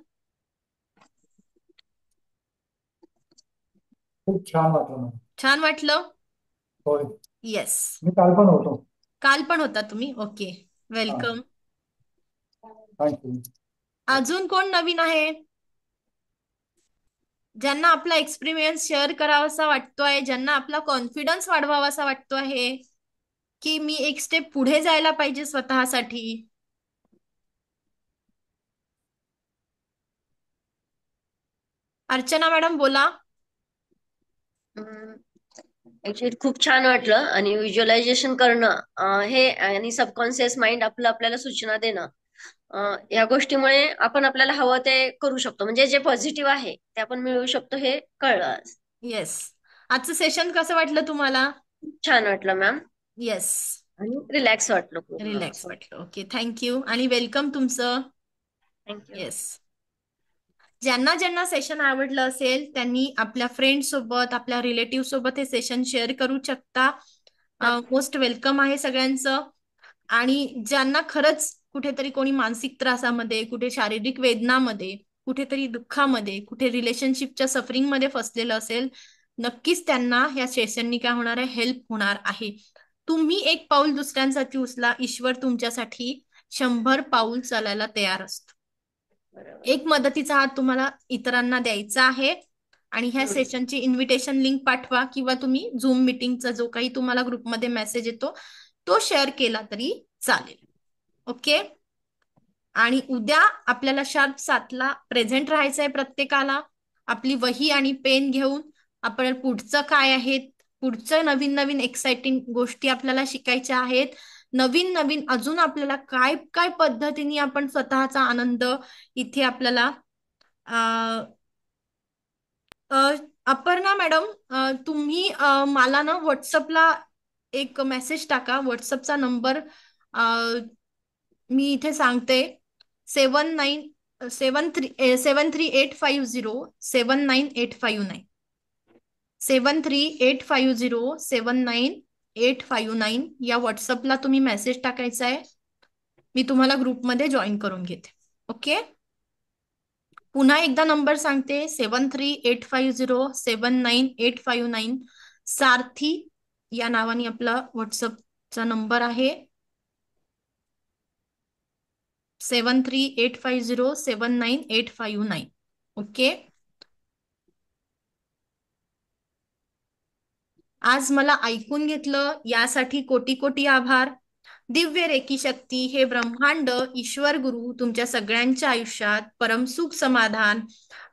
खूप छान वाटलं मॅम. छान वाटलं. होय, येस, मी काल पण होतो. काल पण होता तुम्ही. Okay, welcome. थँक्यू. अजून कोण नवीन आहे, ज्यांना आपला एक्सपिरियन्स शेअर करावासा वाटतोय, ज्यांना आपला कॉन्फिडन्स वाढवावासा वाटतो आहे की मी एक स्टेप पुढे जायला पाहिजे स्वतःसाठी. अर्चना मॅडम बोला. ऍक्च्युली खूप छान वाटलं आणि व्हिज्युअलायझेशन करणं हे आणि सबकॉन्शियस माइंड आपल्याला सूचना देणं या गोष्टीमुळे आपण आपल्याला हवं ते करू शकतो. म्हणजे जे पॉझिटिव्ह आहे ते आपण मिळवू शकतो हे कळलं आज. येस. आजचं सेशन कसं वाटलं तुम्हाला? छान वाटलं मॅम येस. आणि रिलॅक्स वाटलं पूर्ण. रिलॅक्स वाटलं. ओके, थँक्यू आणि वेलकम तुमचं. थँक्यू. येस. ज्यांना ज्यांना सेशन आवडलं असेल त्यांनी आपल्या फ्रेंड सोबत, आपल्या रिलेटिव्ह सोबत हे सेशन शेअर करू शकता. मोस्ट वेलकम आहे सगळ्यांचं. आणि ज्यांना खरंच कुठेतरी कोणी मानसिक त्रासामध्ये, कुठे शारीरिक वेदनामध्ये, कुठेतरी दुःखामध्ये, कुठे रिलेशनशिपच्या सफरिंगमध्ये फसलेलं असेल, नक्कीच त्यांना ह्या सेशननी काय होणार आहे, हेल्प होणार आहे. तुम्ही एक पाऊल दुसऱ्यांसाठी उचला, ईश्वर तुमच्यासाठी 100 पाऊल चालायला तयार असतो. एक मदतीचा हात तुम्हाला इतरांना द्यायचा आहे आणि ह्या सेशनची इन्व्हिटेशन लिंक पाठवा किंवा तुम्ही झूम मीटिंगचा जो काही तुम्हाला ग्रुपमध्ये मेसेज येतो तो शेअर केला तरी चालेल. ओके. आणि उद्या आपल्याला शार्प 7ला प्रेझेंट राहायचं आहे. प्रत्येकाला आपली वही आणि पेन घेऊन आपण पुढचं काय आहे, पुढचं नवीन नवीन एक्साइटिंग गोष्टी आपल्याला शिकायच्या आहेत. नवीन नवीन अजून आपल्याला काय काय पद्धतीने आपण स्वतःचा आनंद इथे आपल्याला अपर्णा मॅडम, तुम्ही मला ना व्हॉट्सअपला एक मेसेज टाका. व्हॉट्सअपचा नंबर मी इथे सांगते 73850 73850 या व्हॉट्सअपला तुम्ही मेसेज टाकायचा आहे. मी तुम्हाला ग्रुपमध्ये जॉईन करून घेते. ओके. पुन्हा एकदा नंबर सांगते 73850 सारथी या नावाने आपला व्हॉट्सअपचा नंबर आहे. 73850 ओके. आज मला ऐकून घेतलं यासाठी कोटी कोटी आभार. दिव्य रेकी शक्ती हे ब्रह्मांड ईश्वर गुरु तुमच्या सगळ्यांच्या आयुष्यात परमसुख, समाधान,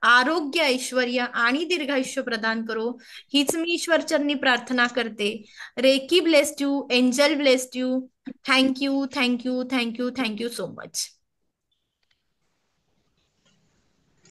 आरोग्य, ऐश्वर्य आणि दीर्घायुष्य प्रदान करो हीच मी ईश्वरचरणी प्रार्थना करते. Reiki blessed you, angel blessed you. Thank you, thank you, thank you, thank you so much.